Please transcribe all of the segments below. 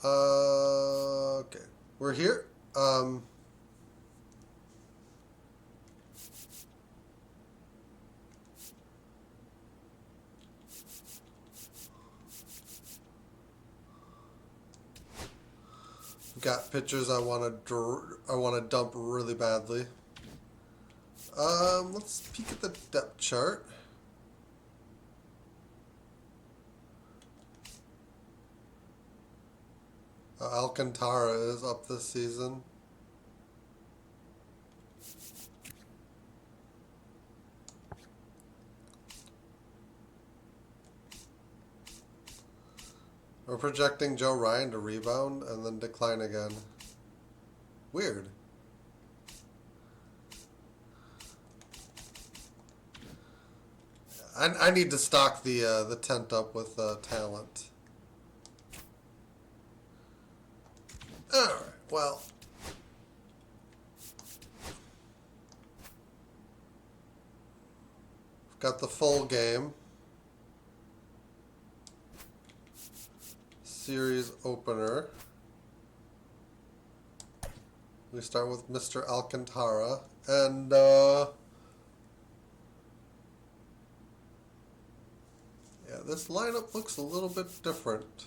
Okay, we're here. Got pitchers I want to dump really badly. Let's peek at the depth chart. Alcantara is up this season. We're projecting Joe Ryan to rebound and then decline again. Weird. I need to stock the tent up with talent. Alright, well. We've got the full game. Series opener. We start with Mr. Alcantara. And, yeah, this lineup looks a little bit different.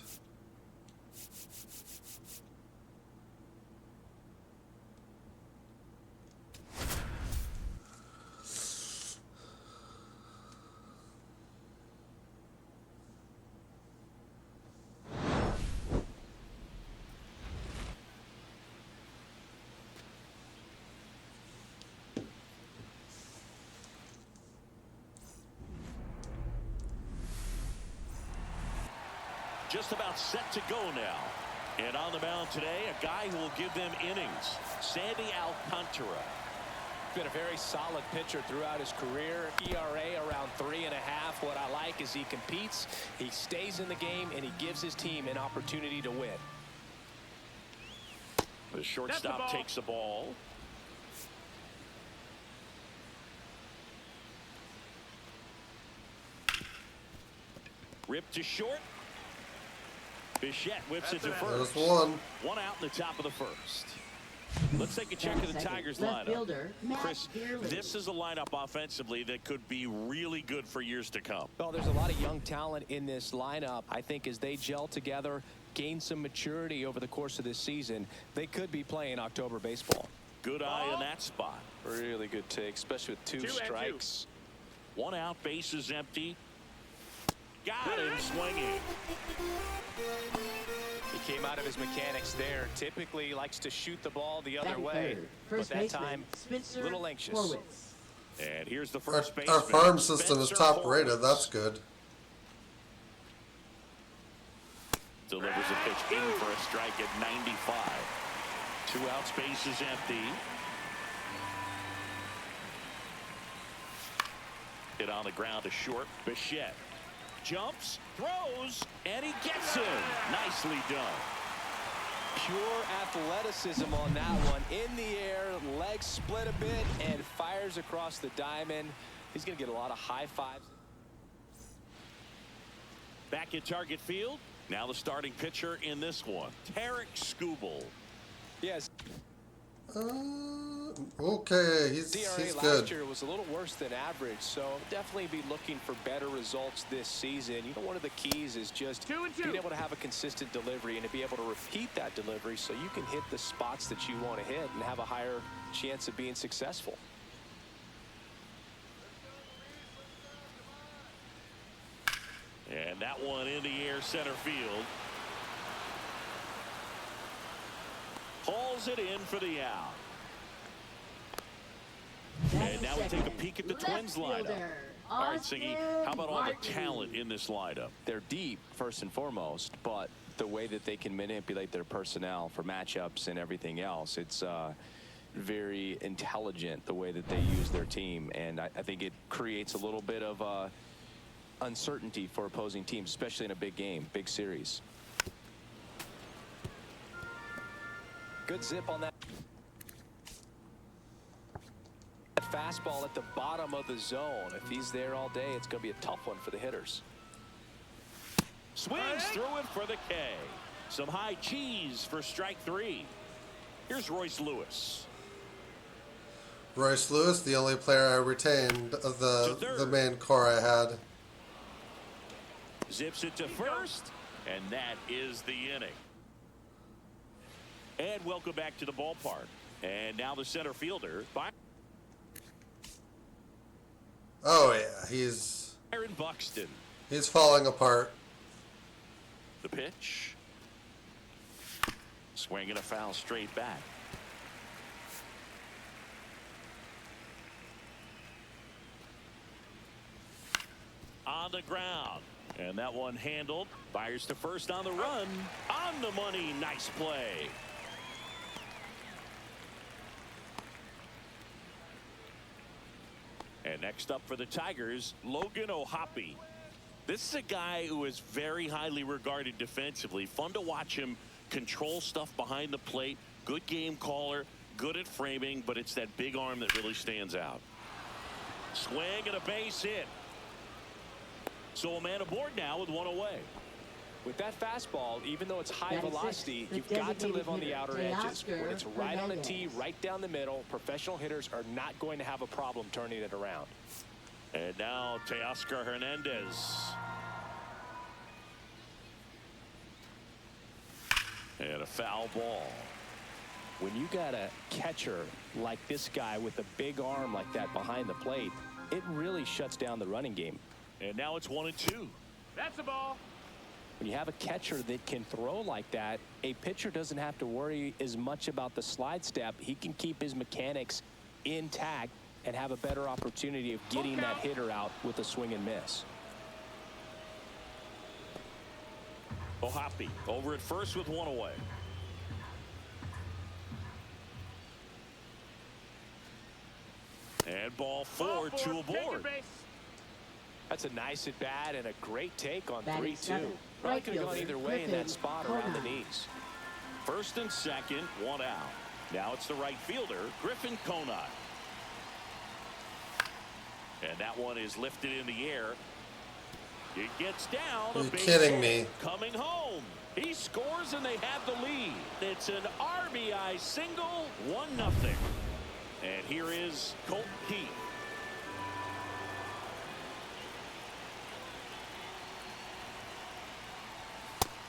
Just about set to go now. And on the mound today, a guy who will give them innings, Sandy Alcantara. Been a very solid pitcher throughout his career. ERA around 3.5. What I like is he competes, he stays in the game, and he gives his team an opportunity to win. The shortstop takes the ball. Ripped to short. Bichette whips it to first. There's one. One out in the top of the first. Let's take a check of the Tigers lineup. Chris, this is a lineup offensively that could be really good for years to come. Well, there's a lot of young talent in this lineup. I think as they gel together, gain some maturity over the course of this season, they could be playing October baseball. Good eye in that spot. Really good take, especially with two strikes. One out, base is empty. Got him swinging. He came out of his mechanics there. Typically likes to shoot the ball the other way, but that time a little anxious. And here's the first baseman. Our farm system is top rated. That's good. Delivers a pitch in for a strike at 95. Two outs, base is empty. Hit on the ground to short. Bichette jumps, throws, and he gets him. Nicely done. Pure athleticism on that one. In the air, legs split a bit, and fires across the diamond. He's going to get a lot of high fives. Back in target field. Now the starting pitcher in this one, Tarek Skubal. Yes. Okay, he's DRA good. last year was a little worse than average, so definitely be looking for better results this season. You know, one of the keys is just being able to have a consistent delivery and to be able to repeat that delivery so you can hit the spots that you want to hit and have a higher chance of being successful. And that one in the air, center field. Hauls it in for the out. And now we take a peek at the Twins lineup. All right, Siggy, how about all the talent in this lineup? They're deep, first and foremost, but the way that they can manipulate their personnel for matchups and everything else, it's very intelligent the way that they use their team. And I think it creates a little bit of uncertainty for opposing teams, especially in a big game, big series. Good zip on that fastball at the bottom of the zone. If he's there all day, it's going to be a tough one for the hitters. Swings through it for the K. Some high cheese for strike 3. Here's Royce Lewis. Royce Lewis, the only player I retained of the main core I had. Zips it to first, and that is the inning. And welcome back to the ballpark. And now the center fielder. Oh yeah, he's Aaron Buxton. He's falling apart. The pitch. Swinging a foul straight back. On the ground. And that one handled. Fires to first on the run. On the money. Nice play. And next up for the Tigers, Logan O'Hoppe. This is a guy who is very highly regarded defensively. Fun to watch him control stuff behind the plate. Good game caller. Good at framing. But it's that big arm that really stands out. Swing and a base hit. So a man aboard now with one away. With that fastball, even though it's high velocity, you've got to live on the outer edges. When it's right on the tee, right down the middle, professional hitters are not going to have a problem turning it around. And now Teoscar Hernandez. And a foul ball. When you got a catcher like this guy with a big arm like that behind the plate, it really shuts down the running game. And now it's 1-2. That's a ball. When you have a catcher that can throw like that, a pitcher doesn't have to worry as much about the slide step. He can keep his mechanics intact and have a better opportunity of getting that hitter out with a swing and miss. O'Hoppe over at first with one away. And ball four, two aboard. That's a nice at bat and a great take on 3-2. Probably could have gone either way in that spot around the knees. First and second, one out. Now it's the right fielder, Griffin Conant. And that one is lifted in the air. It gets down. Are you kidding me? Coming home. He scores and they have the lead. It's an RBI single, 1-0. And here is Colt Keith.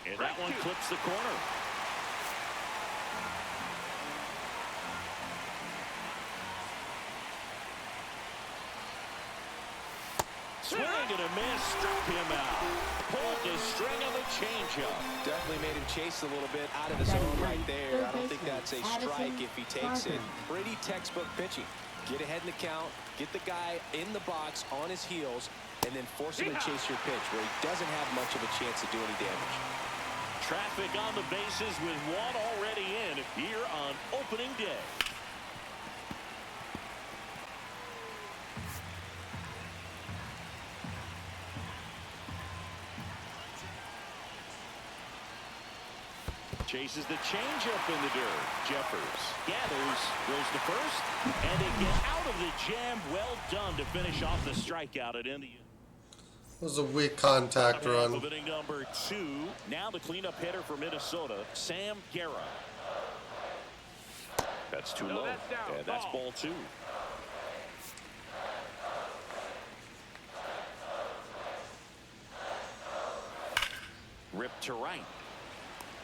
And that one clips the corner. Swing and a miss, struck him out. Pulled his string on the changeup. Definitely made him chase a little bit out of the zone right there. I don't think that's a strike if he takes it. Pretty textbook pitching. Get ahead in the count, get the guy in the box on his heels, and then force him to chase your pitch where he doesn't have much of a chance to do any damage. Traffic on the bases with one already in here on opening day. Chases the changeup in the dirt. Jeffers gathers, goes to first, and they get out of the jam. Well done to finish off the strikeout at Indian. It was a weak contact run. Of inning number 2. Now the cleanup hitter for Minnesota, Sam Guerra. That's too low. And that's ball 2. Ripped to right.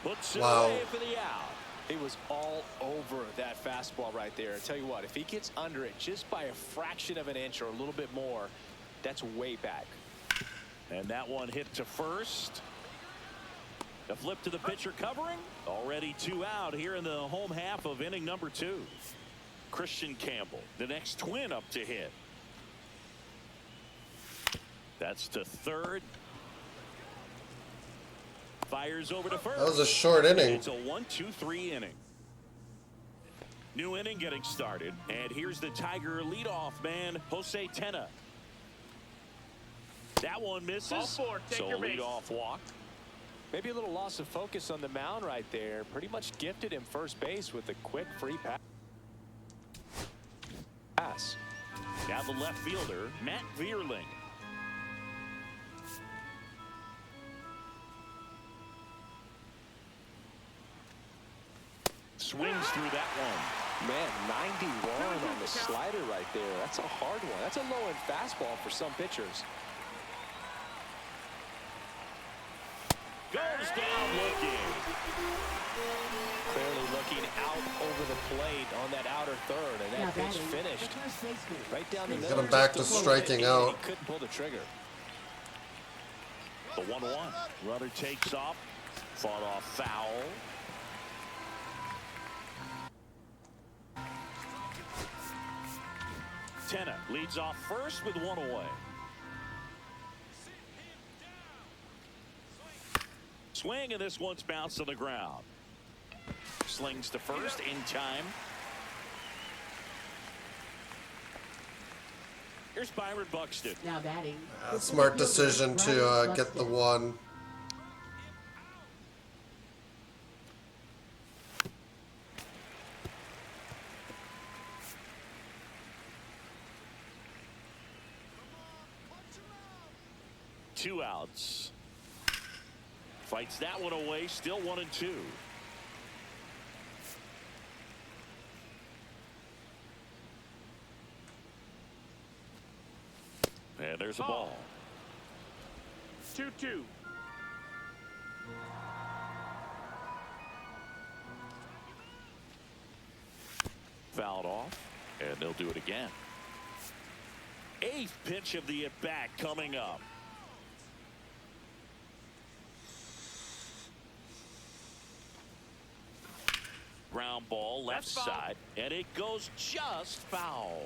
Puts it away for the out. It was all over that fastball right there. I tell you what, if he gets under it just by a fraction of an inch or a little bit more, that's way back. And that one hit to first. The flip to the pitcher covering. Already 2 out here in the home half of inning number 2. Christian Campbell, the next twin up to hit. That's to third. Fires over to first. That was a short inning. It's a 1-2-3 inning. New inning getting started. And here's the Tiger leadoff man, Jose Tena. That one misses. Ball 4, take so your base. leadoff walk. Maybe a little loss of focus on the mound right there. Pretty much gifted him first base with a quick free pass. Now the left fielder, Matt Vierling. Swings through that one. Man, 91 on the slider right there. That's a hard one. That's a low-end fastball for some pitchers. Goes down looking. Clearly looking out over the plate on that outer third, and that pitch finished right down the middle. Get him back to striking out. He couldn't pull the trigger. The 1-1. Runner takes off. Fought off foul. Tenna leads off first with one away. Swing, and this one's bounced on the ground. Slings to first in time. Here's Byron Buxton. Now batting. Smart decision to get the one. Two outs. Fights that one away. Still 1-2. And there's a ball. 2-2. Fouled off, and they'll do it again. Eighth pitch of the at-bat coming up. Ground ball left side, and it goes just foul.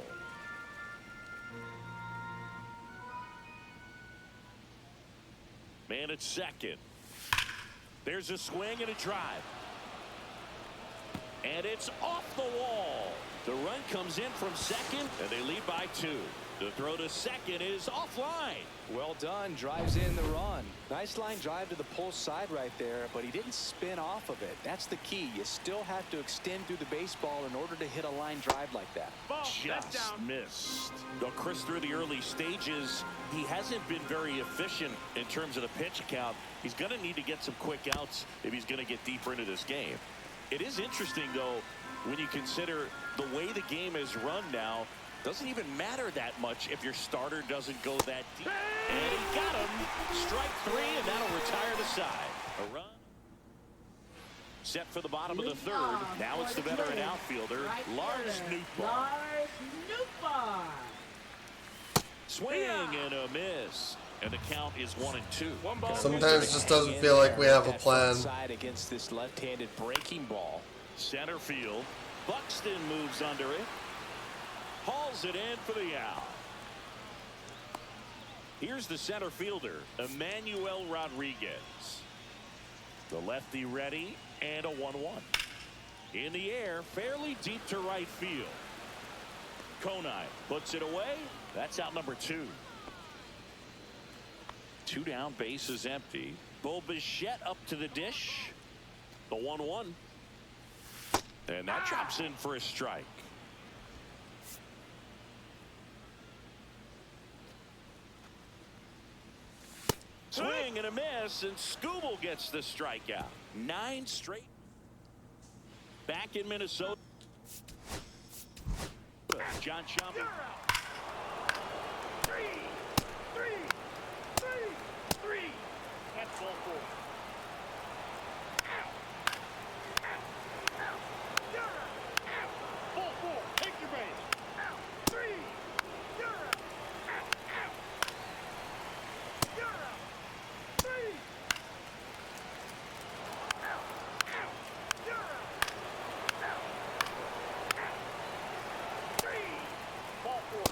Man at second. There's a swing and a drive. And it's off the wall. The run comes in from second, and they lead by 2. The throw to second is offline. Well done. Drives in the run. Nice line drive to the pull side right there, but he didn't spin off of it. That's the key. You still have to extend through the baseball in order to hit a line drive like that. Just missed. Though Chris, through the early stages, he hasn't been very efficient in terms of the pitch count. He's going to need to get some quick outs if he's going to get deeper into this game. It is interesting, though, when you consider the way the game is run now. Doesn't even matter that much if your starter doesn't go that deep. And he got him. Strike 3, and that'll retire the side. A run. Set for the bottom of the third. Now it's the veteran outfielder, Lars Nootbaar. Swing and a miss. And the count is 1-2. Sometimes it just doesn't feel like we have a plan. Side against this left-handed breaking ball. Center field. Buxton moves under it. Hauls it in for the out. Here's the center fielder, Emmanuel Rodriguez. The lefty ready, and a 1-1. In the air, fairly deep to right field. Konai puts it away. That's out number 2. 2 down, bases empty. Bo Bichette up to the dish. The 1-1. And that drops in for a strike. Swing and a miss, and Skubal gets the strikeout. 9 straight. Back in Minnesota. John Schaumburg. 3. That's ball 4. Ball 4. Take your base. 3.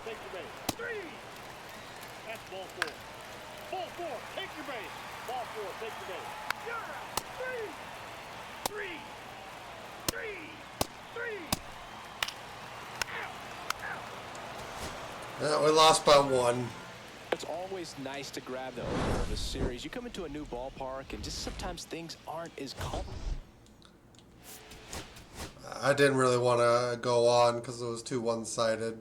Take your base. 3. That's ball 4. Ball 4. Take your base. Ball 4. Take your base. You're out. 3. Yeah, we lost by 1. It's always nice to grab the opener of a series. You come into a new ballpark, and just sometimes things aren't as comfortable. I didn't really want to go on because it was too one-sided.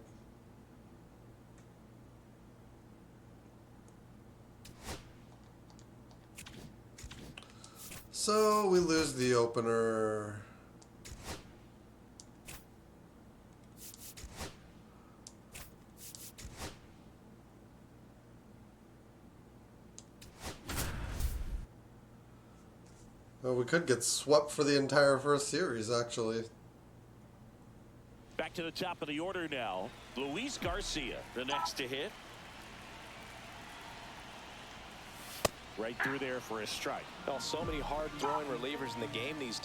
So we lose the opener. Well, we could get swept for the entire first series, actually. Back to the top of the order now. Luis Garcia, the next to hit. Right through there for a strike. Well, so many hard-throwing relievers in the game these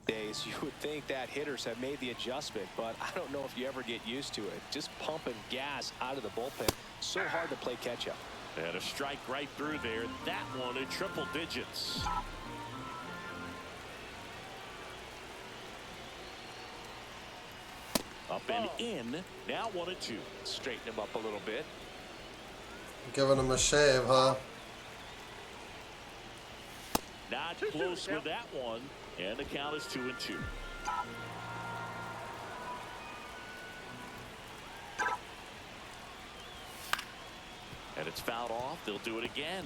days. You would think that hitters have made the adjustment, but I don't know if you ever get used to it. Just pumping gas out of the bullpen. So hard to play catch-up. And a strike right through there. That one in triple digits. Up and in. Now 1-2. Straighten him up a little bit. Giving him a shave, huh? Not close with that one. And the count is 2-2. And it's fouled off. They'll do it again.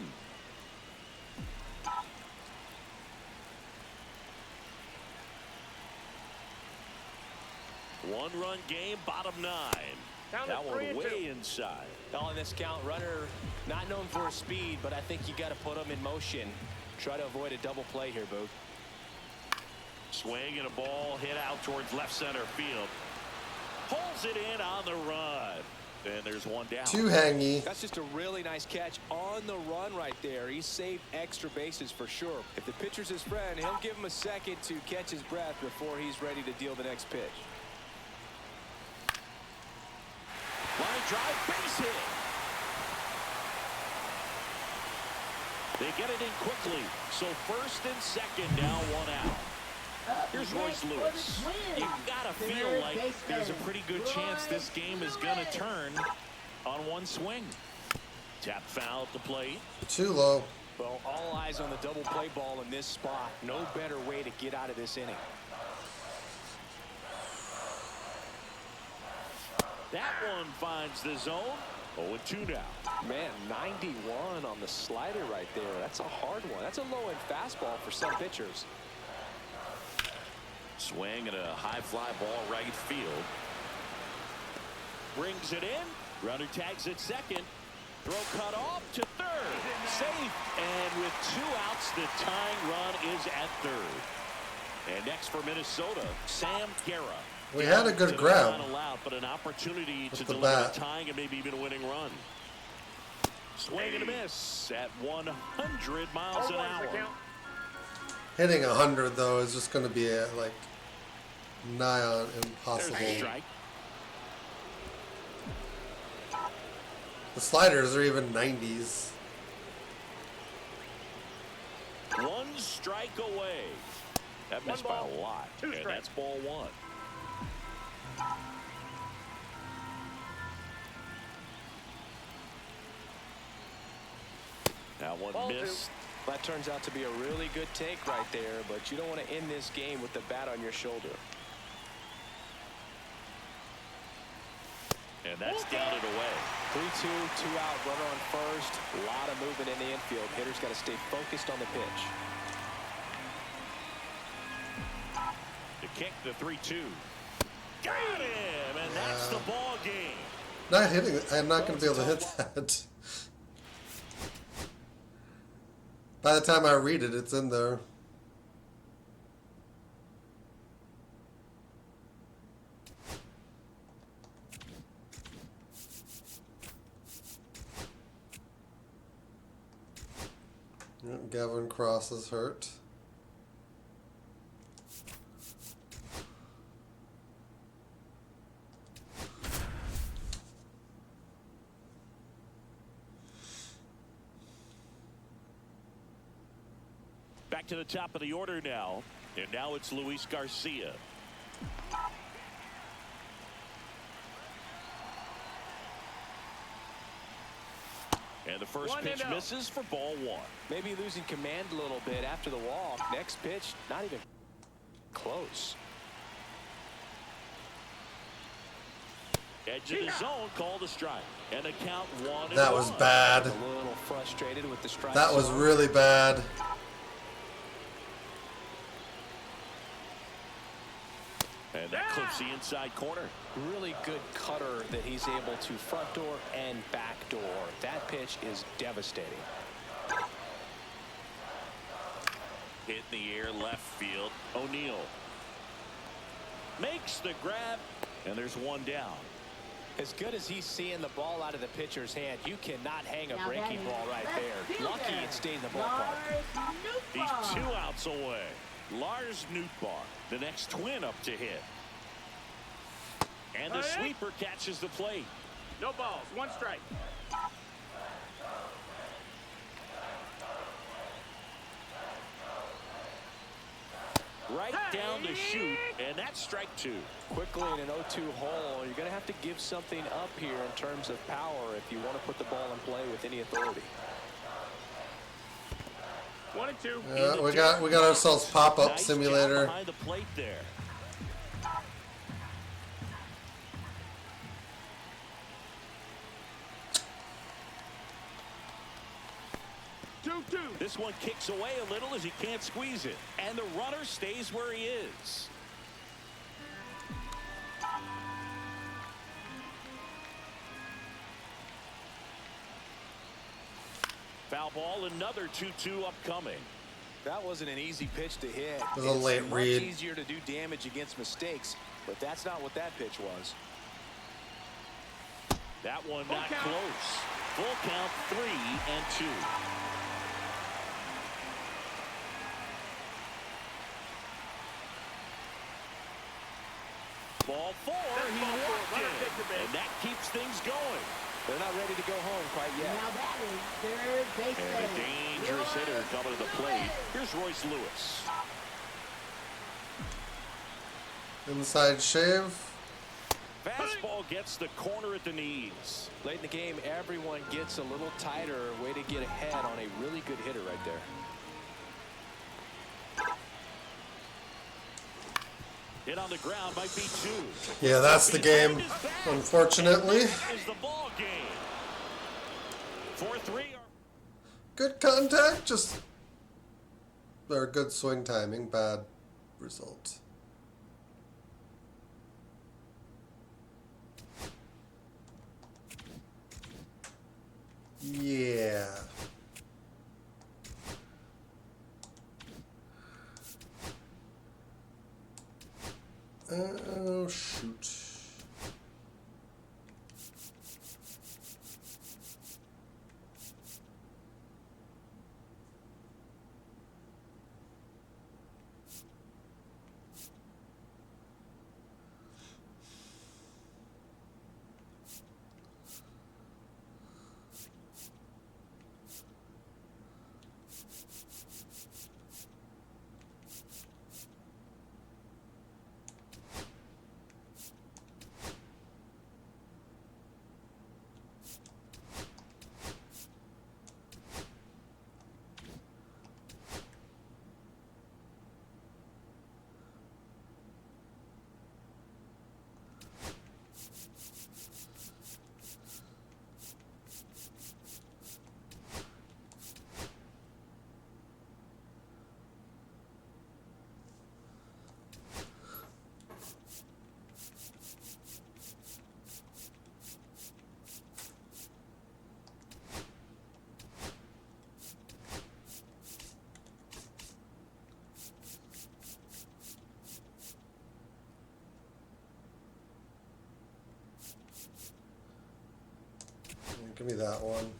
One-run game, bottom 9. That one way inside. On this count, runner not known for his speed, but I think you got to put him in motion. Try to avoid a double play here, Booth. Swing and a ball hit out towards left center field. Pulls it in on the run. And there's one down. Too hangy. That's just a really nice catch on the run right there. He saved extra bases for sure. If the pitcher's his friend, he'll give him a second to catch his breath before he's ready to deal the next pitch. Line drive, base hit. They get it in quickly. So first and second, now one out. Here's Royce Lewis. You gotta feel like there's a pretty good chance this game is gonna turn on one swing. Tap foul at the plate. Too low. Well, all eyes on the double play ball in this spot. No better way to get out of this inning. That one finds the zone. 0-2 now. Man, 91 on the slider right there. That's a hard one. That's a low-end fastball for some pitchers. Swing and a high fly ball right field. Brings it in. Runner tags at second. Throw cut off to third. Safe. And with 2 outs, the tying run is at third. And next for Minnesota, Sam Guerra. We had a good grab. Not allowed, but an opportunity to the deliver bat. a tying and maybe even a winning run. Swing and a miss at 100 miles an hour. Hitting 100 though is just going to be like nigh on impossible. There's a strike. The sliders are even 90s. 1 strike away. That missed by a lot. And that's ball 1. That one missed. That turns out to be a really good take right there, but you don't want to end this game with the bat on your shoulder. And that's down and away. 3-2, 2 out, runner on first. A lot of movement in the infield. Hitter's got to stay focused on the pitch. The kick, the 3-2. Got him, and that's the ball game. Not hitting it. I'm not going to be able to hit that. By the time I read it, it's in there. Gavin Cross is hurt. Back to the top of the order now. And now it's Luis Garcia. And the first pitch misses for ball 1. Maybe losing command a little bit after the walk. Next pitch, not even close. Edge of the zone, called a strike. And a count 1-1. That was bad. A little frustrated with the strike. That was really bad. And that clips the inside corner. Really good cutter that he's able to front door and back door. That pitch is devastating. Hit in the air left field. O'Neill makes the grab, and there's one down. As good as he's seeing the ball out of the pitcher's hand, you cannot hang a breaking ball right there. Lucky it stayed in the ballpark. He's 2 outs away. Lars Nootbaar, the next twin up to hit. And the sweeper catches the plate. No balls, 1 strike. Right down the chute, and that's strike 2. Quickly in an 0-2 hole, you're going to have to give something up here in terms of power if you want to put the ball in play with any authority. 1 and 2. We got ourselves pop-up Nice simulator. job behind the plate there. This one kicks away a little as he can't squeeze it. And the runner stays where he is. Foul ball, another 2-2 upcoming. That wasn't an easy pitch to hit. It was a late read. It's much easier to do damage against mistakes, but that's not what that pitch was. That one not close. Full count, 3-2. Ball 4, he walked it, and that keeps things going. They're not ready to go home quite yet. Now that is third base. And a dangerous hitter coming to the plate. Here's Royce Lewis. Inside shave. Fastball gets the corner at the knees. Late in the game, everyone gets a little tighter. Way to get ahead on a really good hitter right there. Hit on the ground might be 2. Yeah, that's the game, unfortunately. Is the ball game. 4-3. Good contact, just or good swing timing, bad result. Yeah. Oh, shoot. Give me that one.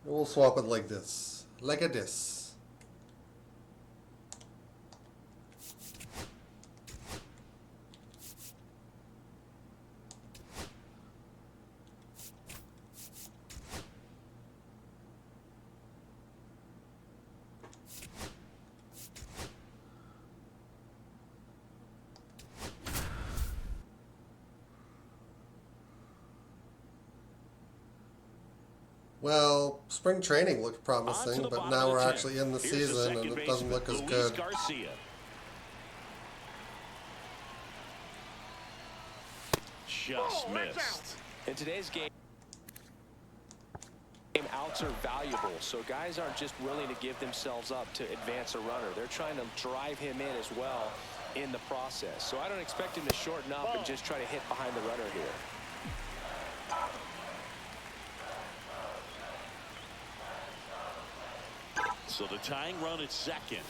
We'll swap it like this. Like a this. Well, spring training looked promising, but now we're actually in the season and it doesn't look as good. Garcia. Just missed. In today's game, outs are valuable, so guys aren't just willing to give themselves up to advance a runner. They're trying to drive him in as well in the process. So I don't expect him to shorten up and just try to hit behind the runner here. So the tying run at second.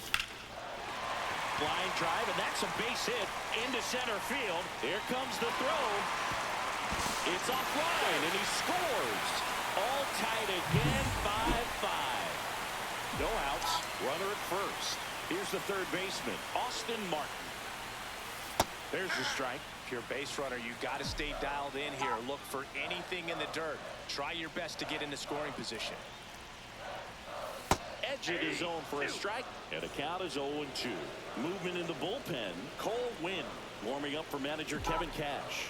Line drive, and that's a base hit into center field. Here comes the throw. It's offline, and he scores. All tied again, 5-5. No outs, runner at first. Here's the third baseman, Austin Martin. There's the strike. If you're a base runner, you've got to stay dialed in here. Look for anything in the dirt. Try your best to get into scoring position. Edge of the zone for a strike, and the count is 0-2. Movement in the bullpen. Cole Winn warming up for manager Kevin Cash.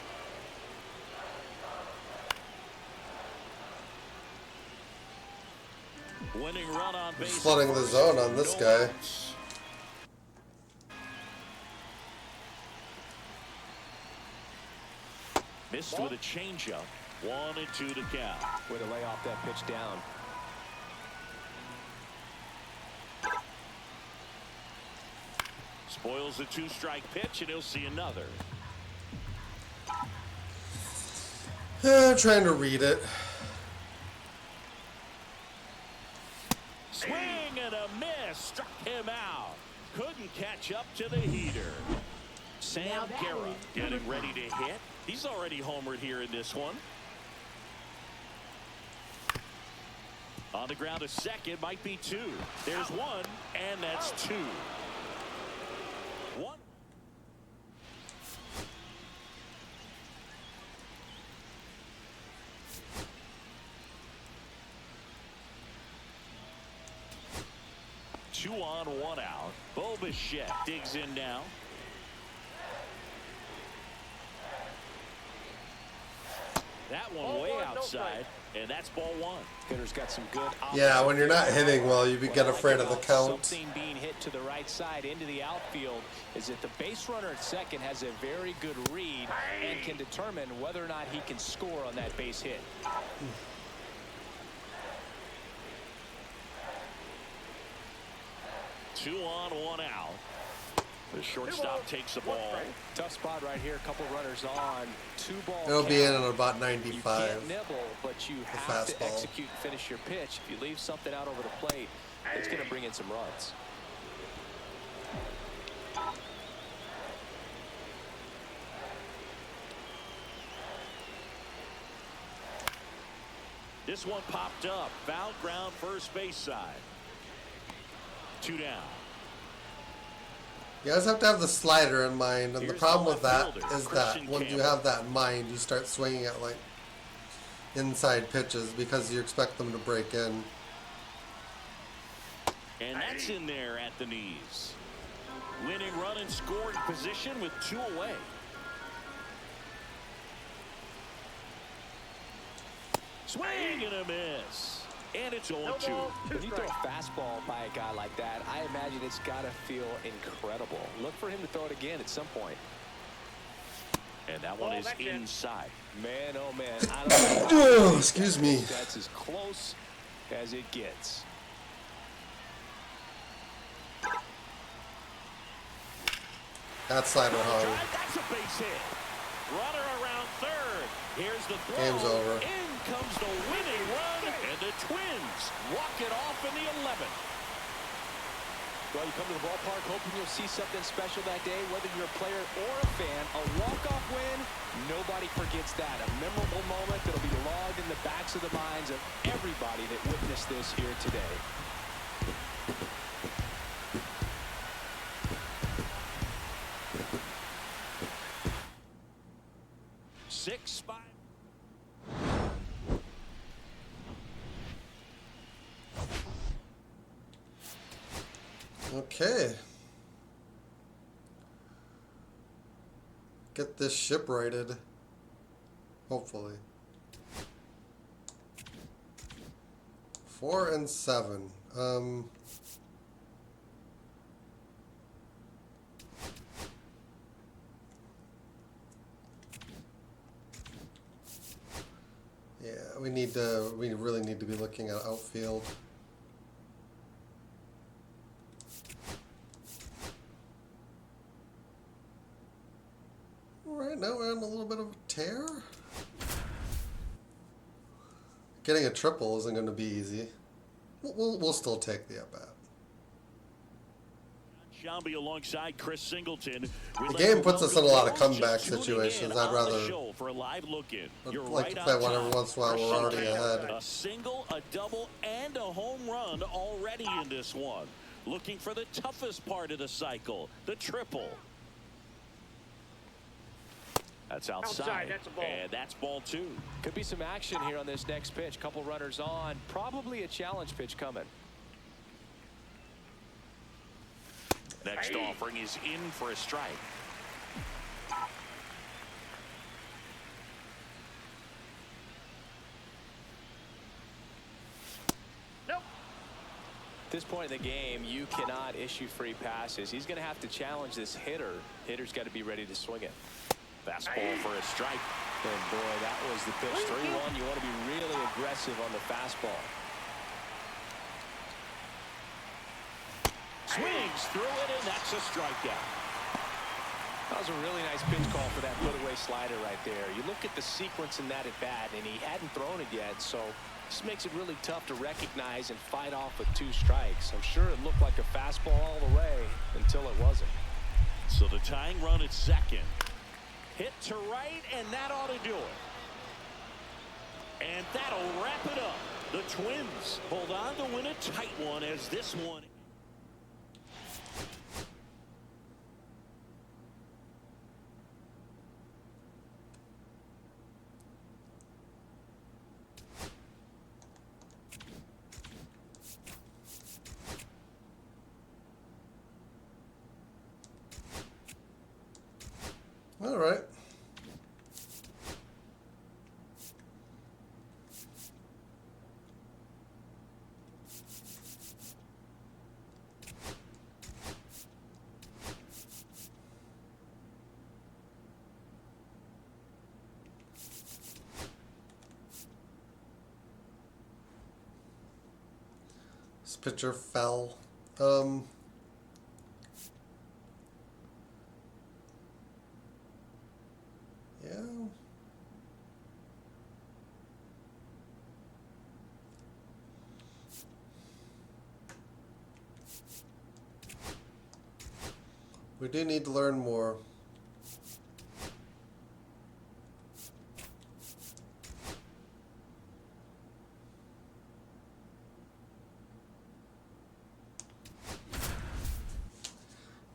Winning run on base. Flooding the zone on this guy. Missed with a changeup. 1-2 to count. Way to lay off that pitch down. Spoils the 2-strike pitch, and he'll see another. Trying to read it. Swing and a miss. Struck him out. Couldn't catch up to the heater. Sam Guerra getting ready to hit. He's already homered here in this one. On the ground to second, might be 2. There's 1, and that's 2. 1. Two on, 1 out. Bo Bichette digs in now. That one way outside, and that's ball 1. Hitter's got some good. Yeah, when you're not hitting well, you get afraid of the count. Something being hit to the right side into the outfield is that the base runner at second has a very good read and can determine whether or not he can score on that base hit. Two on, 1 out. The shortstop takes the ball. Tough spot right here. A couple runners on. 2-ball. It'll be in count. at about You 95. can't nibble, but you have to fastball. execute and finish your pitch. If you leave something out over the plate, it's going to bring in some runs. This one popped up. Foul ground, first base side. 2 down. You guys have to have the slider in mind, and the Here's problem the with that left fielder, is that Christian once you Campbell. have that in mind, you start swinging at like inside pitches because you expect them to break in. And that's in there at the knees. Winning run in scoring position with 2 away. Swing and a miss. And it's 0-2. When you throw a fastball by a guy like that, I imagine it's got to feel incredible. Look for him to throw it again at some point. And that one is inside. Man, oh man. I don't know. Oh, excuse me. That's as close as it gets. That slider hung. That's a base hit. Runner around third. Here's the throw. Game's over. In comes the winning run, and the Twins walk it off in the 11th. Well, you come to the ballpark hoping you'll see something special that day, whether you're a player or a fan. A walk-off win, nobody forgets that. A memorable moment that'll be logged in the backs of the minds of everybody that witnessed this here today. Six, 5. Okay. Get this ship righted. Hopefully. 4 and 7. Yeah, we really need to be looking at outfield. Right now we're on a little bit of a tear. Getting a triple isn't going to be easy. We'll still take the at bat. Shambi alongside Chris Singleton. The game puts us in a lot of comeback situations. I'd rather for a live look in. like to play one every once in a while. We're already ahead. A single, a double, and a home run already in this one. Looking for the toughest part of the cycle, the triple. That's outside. That's a ball. And that's ball 2. Could be some action here on this next pitch. Couple runners on. Probably a challenge pitch coming. Next offering is in for a strike. Nope. At this point in the game, you cannot issue free passes. He's going to have to challenge this hitter. Hitter's got to be ready to swing it. Fastball for a strike. And boy, that was the pitch. 3-1. You want to be really aggressive on the fastball. Swings through it, and that's a strikeout. That was a really nice pitch call for that put-away slider right there. You look at the sequence in that at-bat, and he hadn't thrown it yet, so this makes it really tough to recognize and fight off with 2 strikes. I'm sure it looked like a fastball all the way until it wasn't. So the tying run at second. Hit to right, and that ought to do it. And that'll wrap it up. The Twins hold on to win a tight one as this one. All right. This pitcher fell. Yeah. We do need to learn more.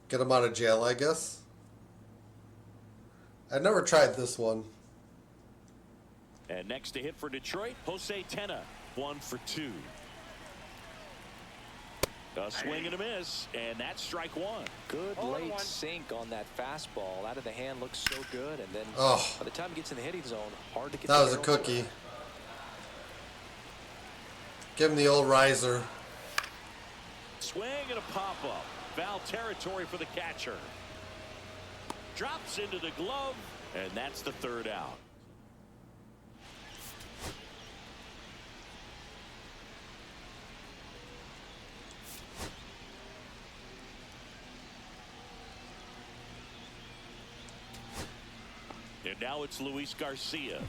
Get him out of jail, I guess. I've never tried this one. And next to hit for Detroit, Jose Tena, 1 for 2. A swing and a miss, and that's strike 1. Good Oh, late 1. sink on that fastball. Out of the hand looks so good, and then Oh. by the time it gets in the hitting zone, hard to get. That was the a barrel cookie. away. Give him the old riser. Swing and a pop-up. Foul territory for the catcher. Drops into the glove, and that's the 3rd out. And now it's Luis Garcia.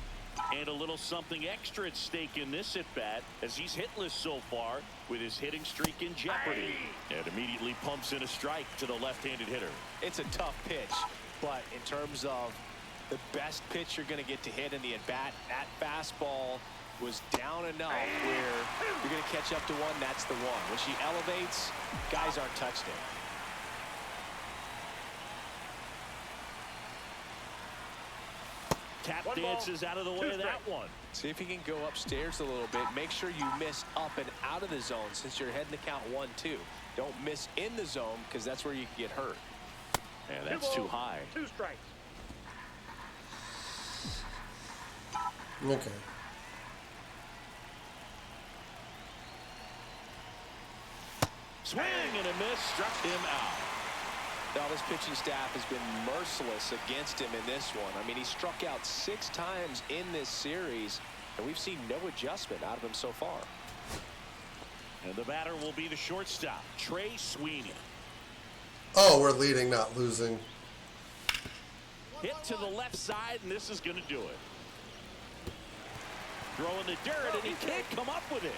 And a little something extra at stake in this at-bat as he's hitless so far with his hitting streak in jeopardy. And immediately pumps in a strike to the left-handed hitter. It's a tough pitch, but in terms of the best pitch you're going to get to hit in the at-bat, that fastball was down enough where you're going to catch up to one. That's the one. When she elevates, guys aren't touched it. Tap 1 ball, dances out of the way 2 of that strikes. one. See if you can go upstairs a little bit. Make sure you miss up and out of the zone since you're heading to count 1-2. Don't miss in the zone because that's where you can get hurt. And 2 that's balls, too high. 2 strikes. Okay. Swing and a miss, struck him out. Now this pitching staff has been merciless against him in this one. I mean, he struck out 6 times in this series, and we've seen no adjustment out of him so far. And the batter will be the shortstop, Trey Sweeney. Oh, we're leading, not losing. Hit to the left side, and this is going to do it. Throwing the dirt, and he can't come up with it.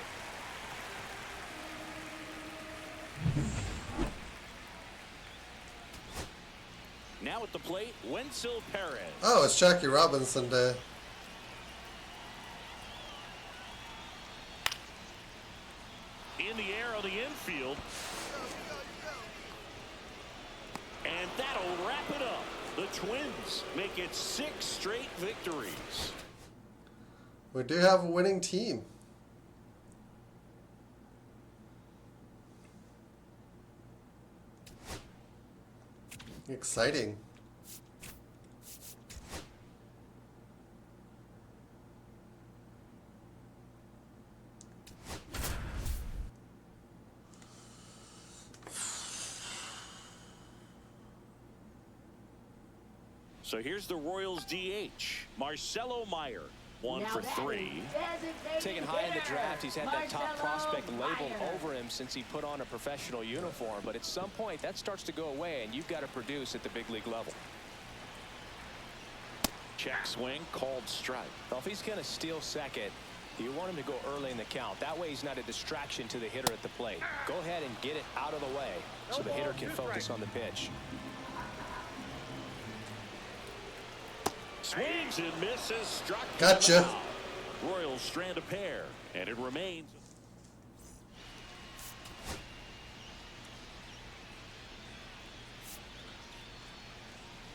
Now at the plate, Wenzel Perez. Oh, it's Jackie Robinson Day. In the air on the infield. And that'll wrap it up. The Twins make it 6 straight victories. We do have a winning team. Exciting. So here's the Royals DH, Marcelo Meyer, 1 Now for that 3. is designated Taken high in the hitter, draft, he's had that top Marcelo prospect labeled Meyer. over him since he put on a professional uniform. But at some point, that starts to go away, and you've got to produce at the big league level. Check swing, called strike. Well, if he's going to steal second, you want him to go early in the count. That way he's not a distraction to the hitter at the plate. Go ahead and get it out of the way so the hitter can focus on the pitch. Swings and misses, struck. Gotcha. out. Royals strand a pair, and it remains.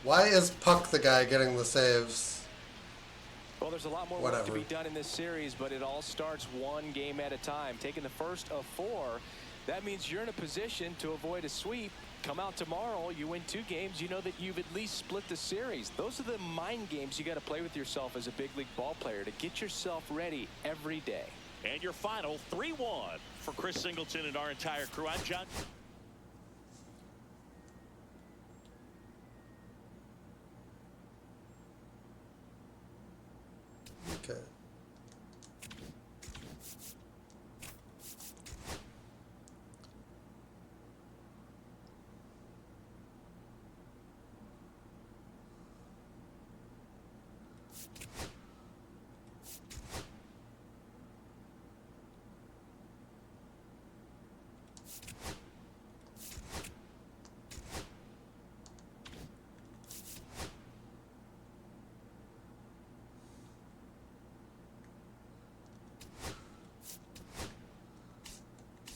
Why is Puck the guy getting the saves? Well, there's a lot more work to Whatever. be done in this series, but it all starts one game at a time. Taking the first of 4, that means you're in a position to avoid a sweep. Come out tomorrow, you win 2 games, you know that you've at least split the series. Those are the mind games you got to play with yourself as a big league ball player to get yourself ready every day. And your final 3-1 for Chris Singleton and our entire crew. I'm John. Okay.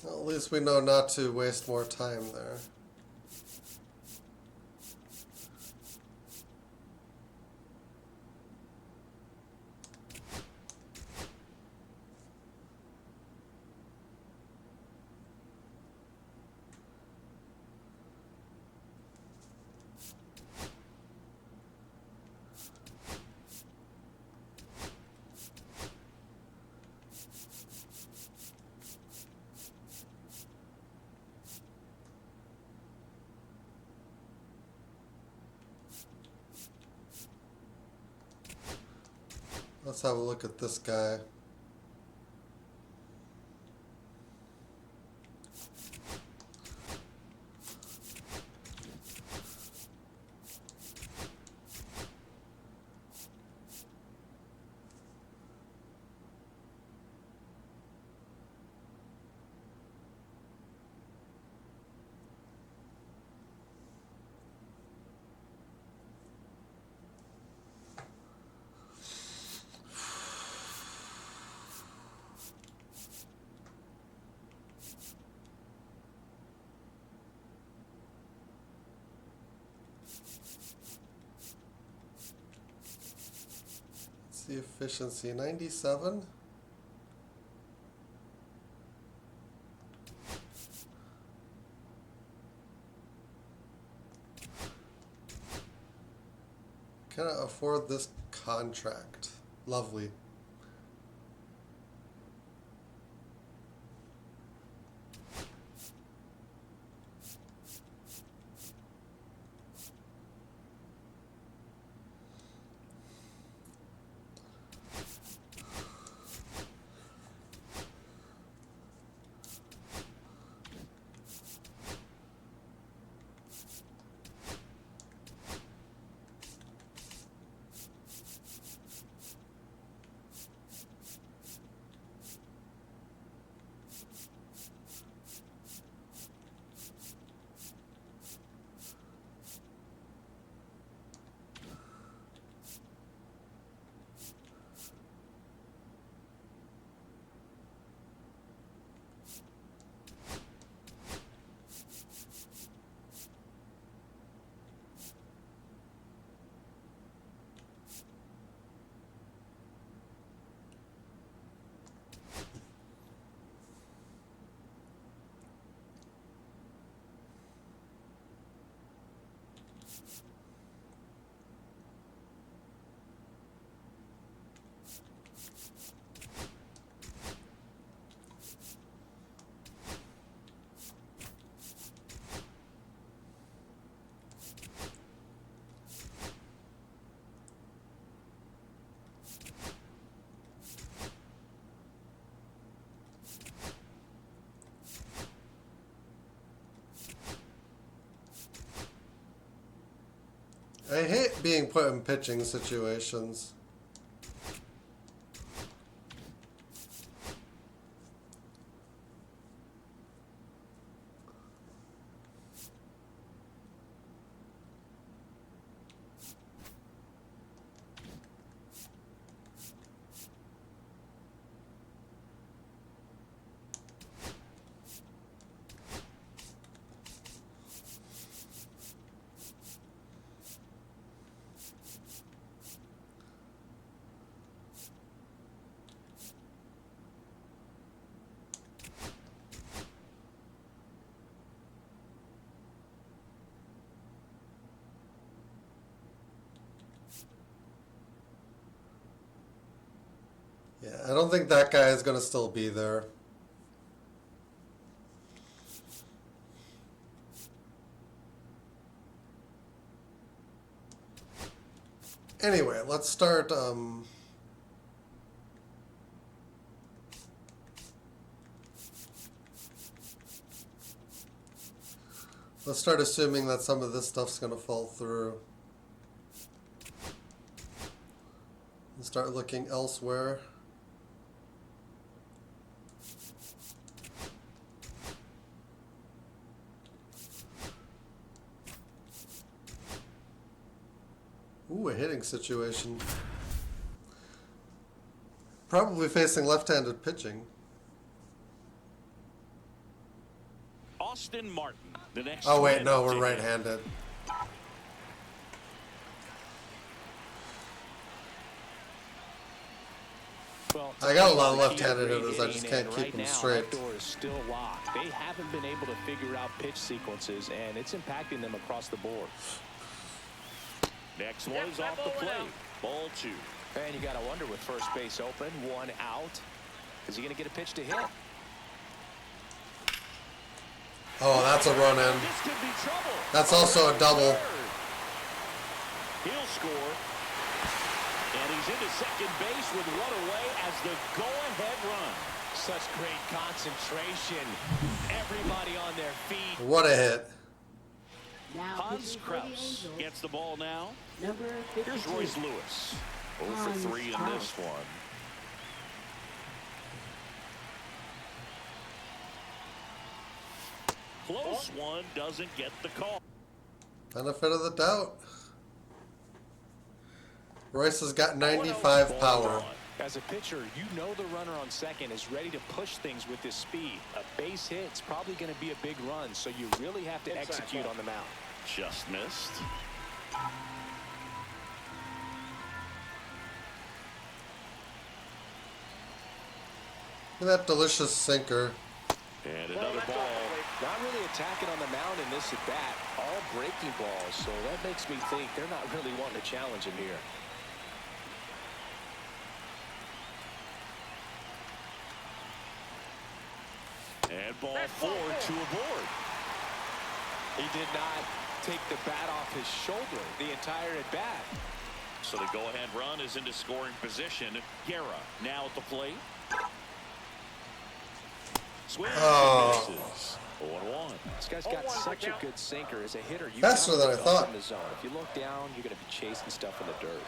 Well, at least we know not to waste more time there. Let's have a look at this guy. The efficiency 97. Can I afford this contract? Lovely. I hate being put in pitching situations. Yeah, I don't think that guy is going to still be there. Anyway, let's start. Let's start assuming that some of this stuff's going to fall through. And start looking elsewhere. Ooh, a hitting situation. Probably facing left-handed pitching. Austin Martin, the next. Oh wait, no, we're right-handed. Well, I got a lot of left-handed hitters, I just can't keep them straight. That door is still locked. They haven't been able to figure out pitch sequences, and it's impacting them across the board. Next one is off the plate. Ball 2. And you got to wonder with first base open, 1 out. Is he going to get a pitch to hit? Oh, that's a run in. This could be trouble. That's also a double. He'll score. And he's into second base with one away as the go-ahead run. Such great concentration. Everybody on their feet. What a hit. Now Hans pitching for the Kraus Angels, gets the ball now. number 52. Here's Royce Lewis. 0 for 3 in this one. Close one, doesn't get the call. Benefit of the doubt. Royce has got 95 power. As a pitcher, you know the runner on second is ready to push things with his speed. A base hit's probably going to be a big run, so you really have to execute on the mound. Just missed. Look at that delicious sinker. And another ball. Not really attacking on the mound in this at bat. All breaking balls, so that makes me think they're not really wanting to challenge him here. And ball 4, 2 aboard. He did not take the bat off his shoulder the entire at bat. So the go-ahead run is into scoring position. Guerra now at the plate. Swing misses. 0-1. This guy's got such a good sinker as a hitter. You Faster gotta than I look up thought. in the zone. If you look down, you're going to be chasing stuff in the dirt.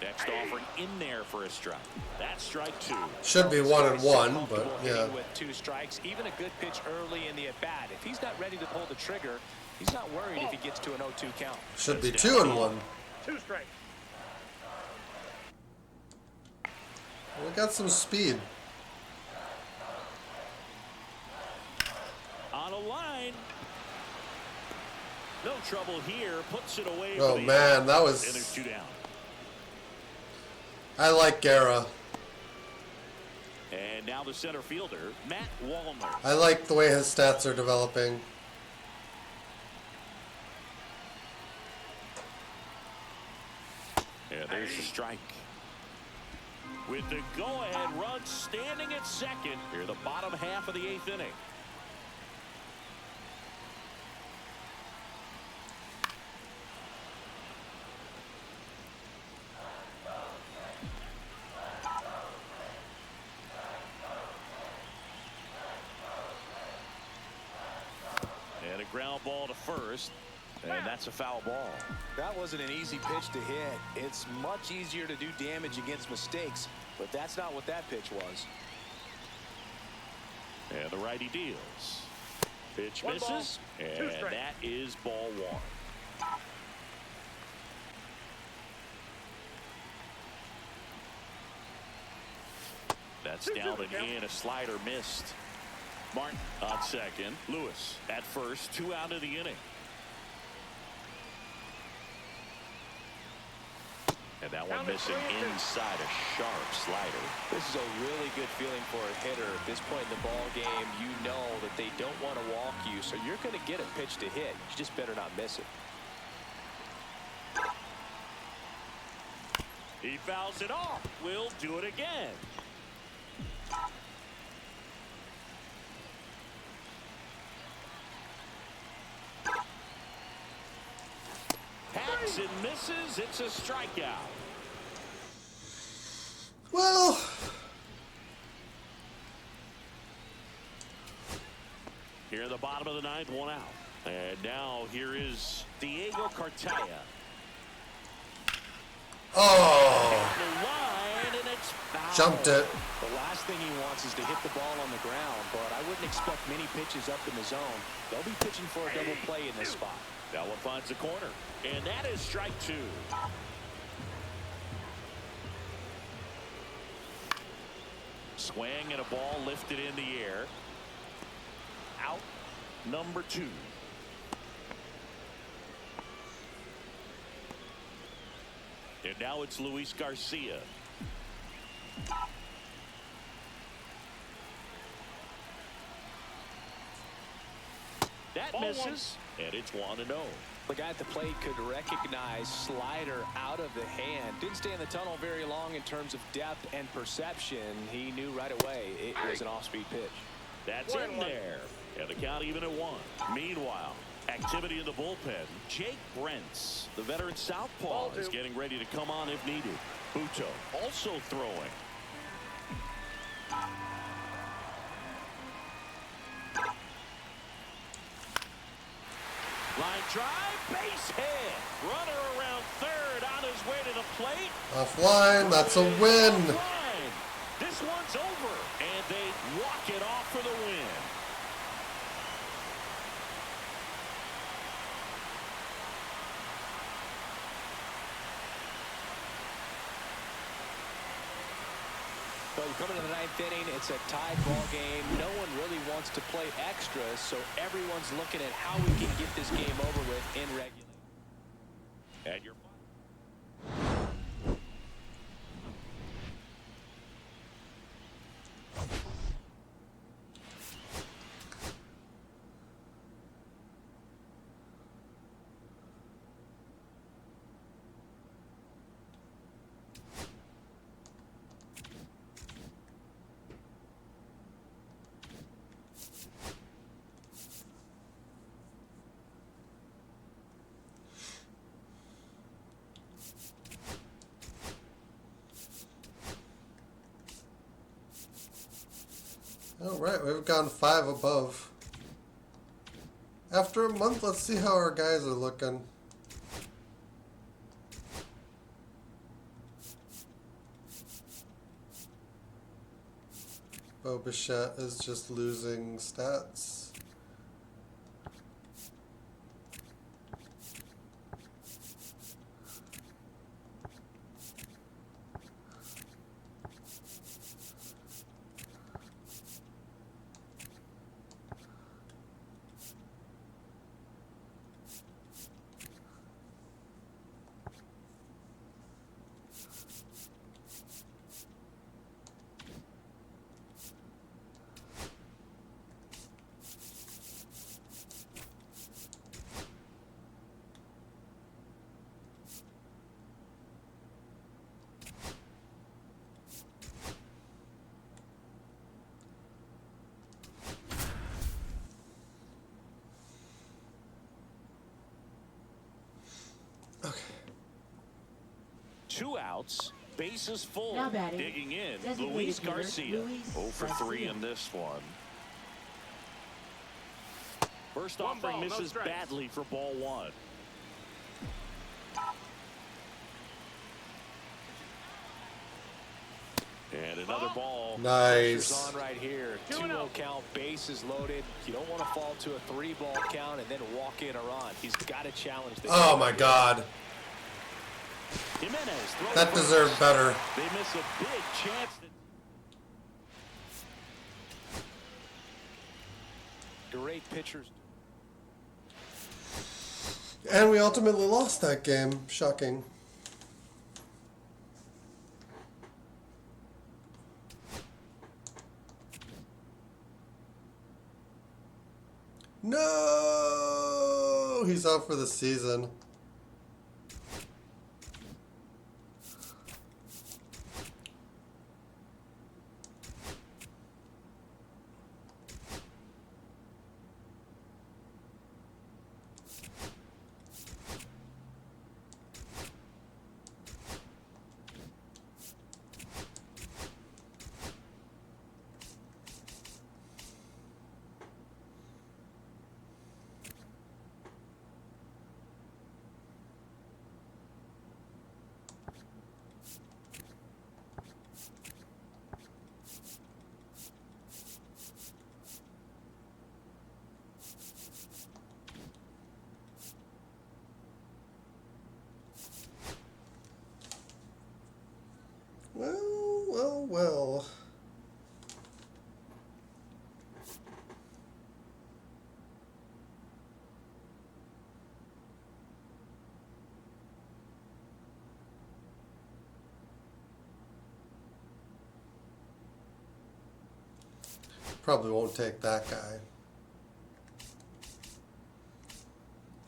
Next offering in there for a strike. That's strike 2. Should be 1-1, but yeah. With 2 strikes, even a good pitch early in the at bat. If he's not ready to pull the trigger, he's not worried if he gets to an 0-2 count. Should be 2-1. 2 strikes. We got some speed. On a line. No trouble here. Puts it away. Oh for the man, that and was. there's 2 down. I like Guerra. And now the center fielder, Matt Wallner. I like the way his stats are developing. Yeah, there's the strike. With the go-ahead run standing at second here, the bottom half of the 8th inning. And a ground ball to first. And that's a foul ball. That wasn't an easy pitch to hit. It's much easier to do damage against mistakes, but that's not what that pitch was. And the righty deals. Pitch One ball, misses, two and strikes. that is ball one. That's down and in. A slider missed. Martin on second. Lewis at first. 2 out of the inning. And that one missing inside a sharp slider. This is a really good feeling for a hitter. At this point in the ball game, you know that they don't want to walk you, so you're going to get a pitch to hit. You just better not miss it. He fouls it off. We'll do it again. Hacks and misses. It's a strikeout. Well, Here in the bottom of the ninth, 1 out. And now here is Diego Cartaya. oh, The line, and it's foul. jumped it. The last thing he wants is to hit the ball on the ground, but I wouldn't expect many pitches up in the zone. They'll be pitching for a double play in this spot. That one finds the corner. And that is strike 2. Swing and a ball lifted in the air. Out number 2. And now it's Luis Garcia. That Ball misses, and it's 1-0. The guy at the plate could recognize slider out of the hand. Didn't stay in the tunnel very long in terms of depth and perception. He knew right away it was an off-speed pitch. That's in there. And the count even at 1. Meanwhile, activity in the bullpen. Jake Brentz, the veteran southpaw, is getting ready to come on if needed. Buto also throwing. Line drive, base hit. Runner around third on his way to the plate. Offline, that's a win. Line. This one's over, and they walk it off for the win. So coming to the 9th inning, it's a tied ball game. No one really wants to play extra, so everyone's looking at how we can get this game over with in regulation. And your All right, we've gone 5 above. After a month, let's see how our guys are looking. Bo Bichette is just losing stats. Okay. 2 outs, bases full. Now batting. Digging in, Designated Luis hitter, Garcia. Luis 0 for 3 Garcia. in this one. First One offering ball, no misses strikes. badly for ball 1. And another ball. Pressure's Nice. on right here. 2-0 count, bases loaded. You don't want to fall to a 3-ball count and then walk in a run. He's got to challenge the Oh my God. Jimenez throws That first. deserved better. They miss a big chance. Great pitchers. And we ultimately lost that game. Shocking. No! He's out for the season. Well. Probably won't take that guy.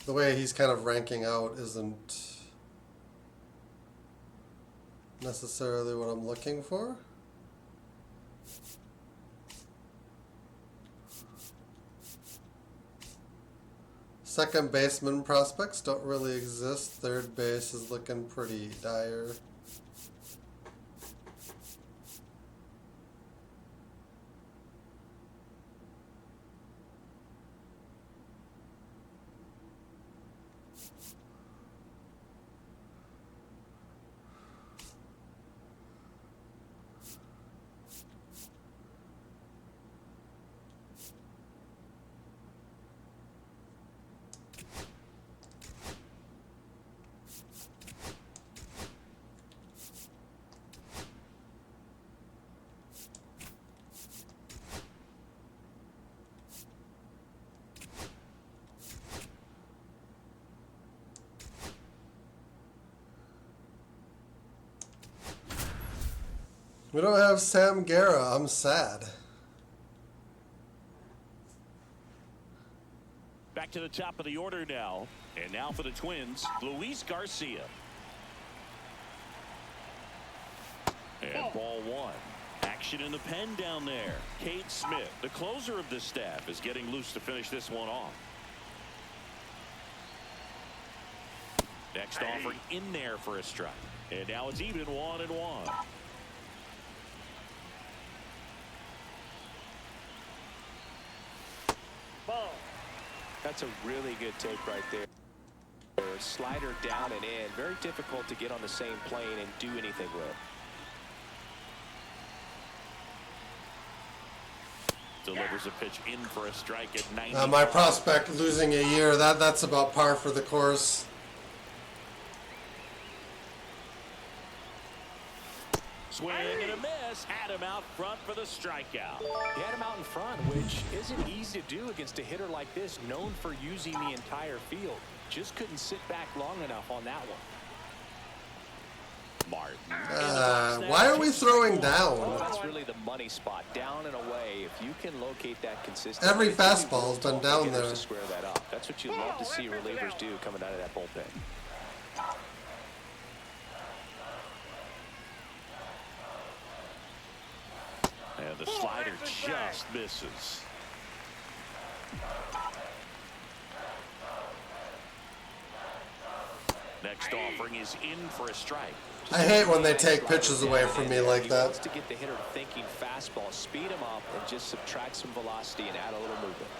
The way he's kind of ranking out isn't necessarily what I'm looking for. Second baseman prospects don't really exist. Third base is looking pretty dire. We don't have Sam Guerra. I'm sad. Back to the top of the order now. And now for the Twins, Luis Garcia. And ball one. Action in the pen down there. Cade Smith, the closer of this staff, is getting loose to finish this one off. Next offering in there for a strike. And now it's even 1-1. That's a really good take right there. Slider down and in. Very difficult to get on the same plane and do anything with. Delivers a pitch in for a strike at 90. My prospect losing a year, that's about par for the course. Swing and a miss. Had him out front for the strikeout. He had him out in front, which isn't easy to do against a hitter like this, known for using the entire field. Just couldn't sit back long enough on that one. Martin. Why are we throwing down? Well, that's really the money spot, down and away. If you can locate that consistently, Every fastball's been down there. To square that up. That's what you love to see relievers do coming out of that bullpen. And the slider just misses. Next offering is in for a strike. I hate when they take pitches away from me like He that. wants to get the hitter thinking fastball, speed him up, and just subtract some velocity and add a little movement.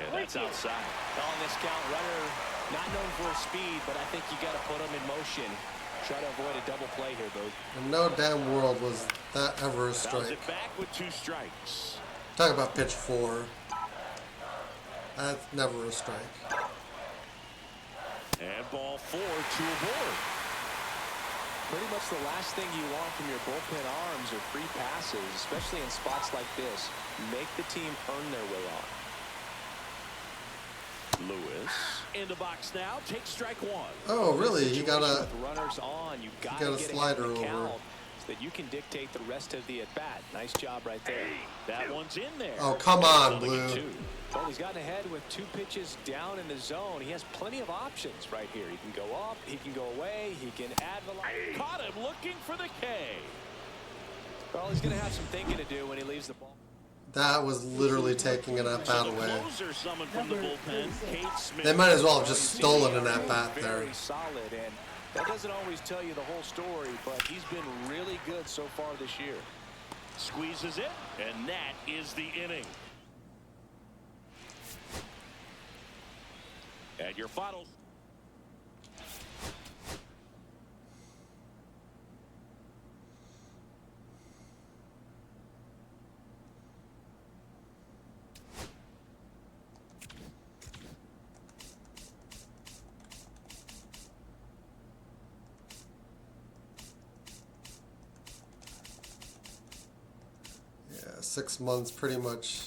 And that's outside. On this count, runner not known for his speed, but I think you got to put him in motion. Try to avoid a double play here, Boog. In no damn world was that ever a Bounce strike. it back with 2 strikes. Talk about pitch 4. That's never a strike. And ball 4, 2 aboard. Pretty much the last thing you want from your bullpen arms are free passes, especially in spots like this. Make the team earn their way on. Lewis in the box now. Take strike 1. Oh, really? He got a With runners on, you got got to a get slider ahead of the over. count so that you can dictate the rest of the at-bat. Nice job right there. That one's in there. Oh, come on, Something at Blue. 2. Well, he's gotten ahead with 2 pitches down in the zone. He has plenty of options right here. He can go up, he can go away, he can add velocity. Caught him looking for the K. Well, he's going to have some thinking to do when he leaves the ball. That was literally taking an at bat The away. closer summoned from the bullpen, Kate Smith. They might as well have just stolen an at bat there. Very solid, and that doesn't always tell you the whole story, but he's been really good so far this year. Squeezes it, and that is the inning. And your final. Yeah, 6 months pretty much.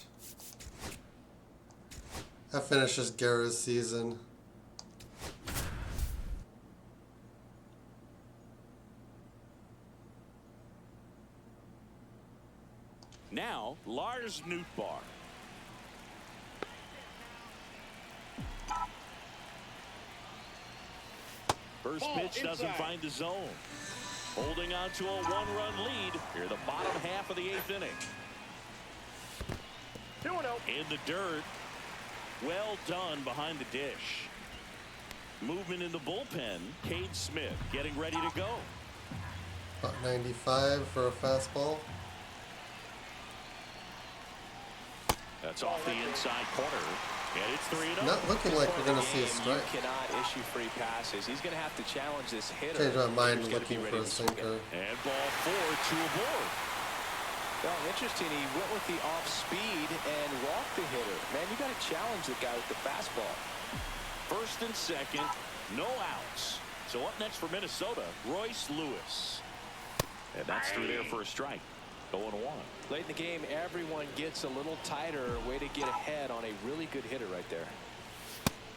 That finishes Guerra's season. Now, Lars Nootbaar. First pitch doesn't find the zone. Holding on to a 1-run lead here, the bottom half of the 8th inning. 2-0. In the dirt. Well done behind the dish. Movement in the bullpen. Cade Smith getting ready to go. About 95 for a fastball. That's off the inside corner. And it's 3-0. Not looking like we're going to see a You strike. cannot issue free passes. He's going to have to challenge this hitter. Changed my mind who's gonna be looking ready for a to swing it. sinker. And ball 4, 2 aboard. Well, interesting. He went with the off speed and walked the hitter. Man, you got to challenge the guy with the fastball. First and second, no outs. So up next for Minnesota, Royce Lewis. And that's through there for a strike. 0-1. Late in the game, everyone gets a little tighter. Way to get ahead on a really good hitter right there.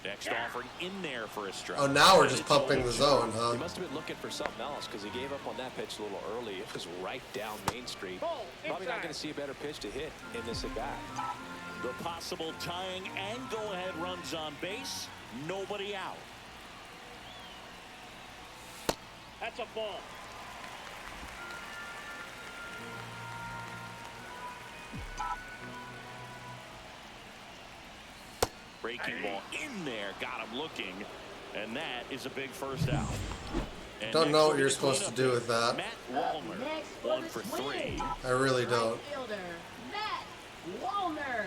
Next offering in there for a strike. Oh, now we're And just it's pumping the 0-2. zone, huh? He must have been looking for something else because he gave up on that pitch a little early. It was right down Main Street. Ball Probably not inside. going to see a better pitch to hit in this at bat. The possible tying and go-ahead runs on base. Nobody out. That's a ball. Breaking ball in there. Got him looking. And that is a big first out. And Don't next know will what be you're the supposed to cleanup do with hitter, that. Matt Wallner, Next 1 for for the 3. Twins. I really don't. Fielder, Matt Wallner.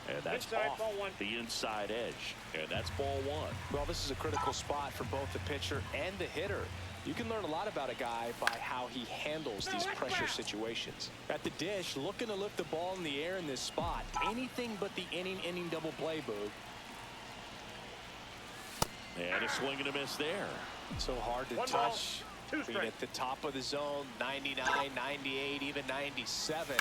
And that's Inside, off ball 1. the inside edge. And that's ball 1. Well, this is a critical spot for both the pitcher and the hitter. You can learn a lot about a guy by how he handles these pressure situations. At the dish, looking to lift the ball in the air in this spot. Anything but the inning double play, Boog. And a swing and a miss there. So hard to 1 ball, touch. 2 Being strikes. at the top of the zone, 99, 98, even 97.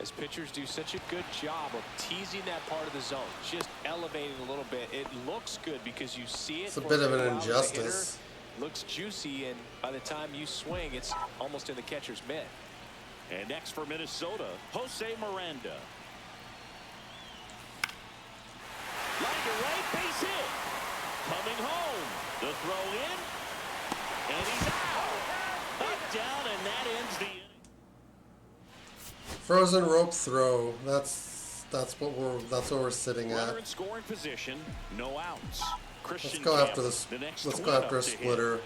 As pitchers do such a good job of teasing that part of the zone, just elevating a little bit. It looks good because you see it. It's a for bit of little an while as a hitter. injustice. Looks juicy, and by the time you swing, it's almost in the catcher's mitt. And next for Minnesota, Jose Miranda. Line to right, base hit. Coming home. The throw in. And he's out. Up, down, and that ends the inning. Frozen rope throw. That's what we're sitting Runner at. in scoring position, no outs. Christian Let's go Camp, after this. the next Let's go cleanup after a to hit. splitter.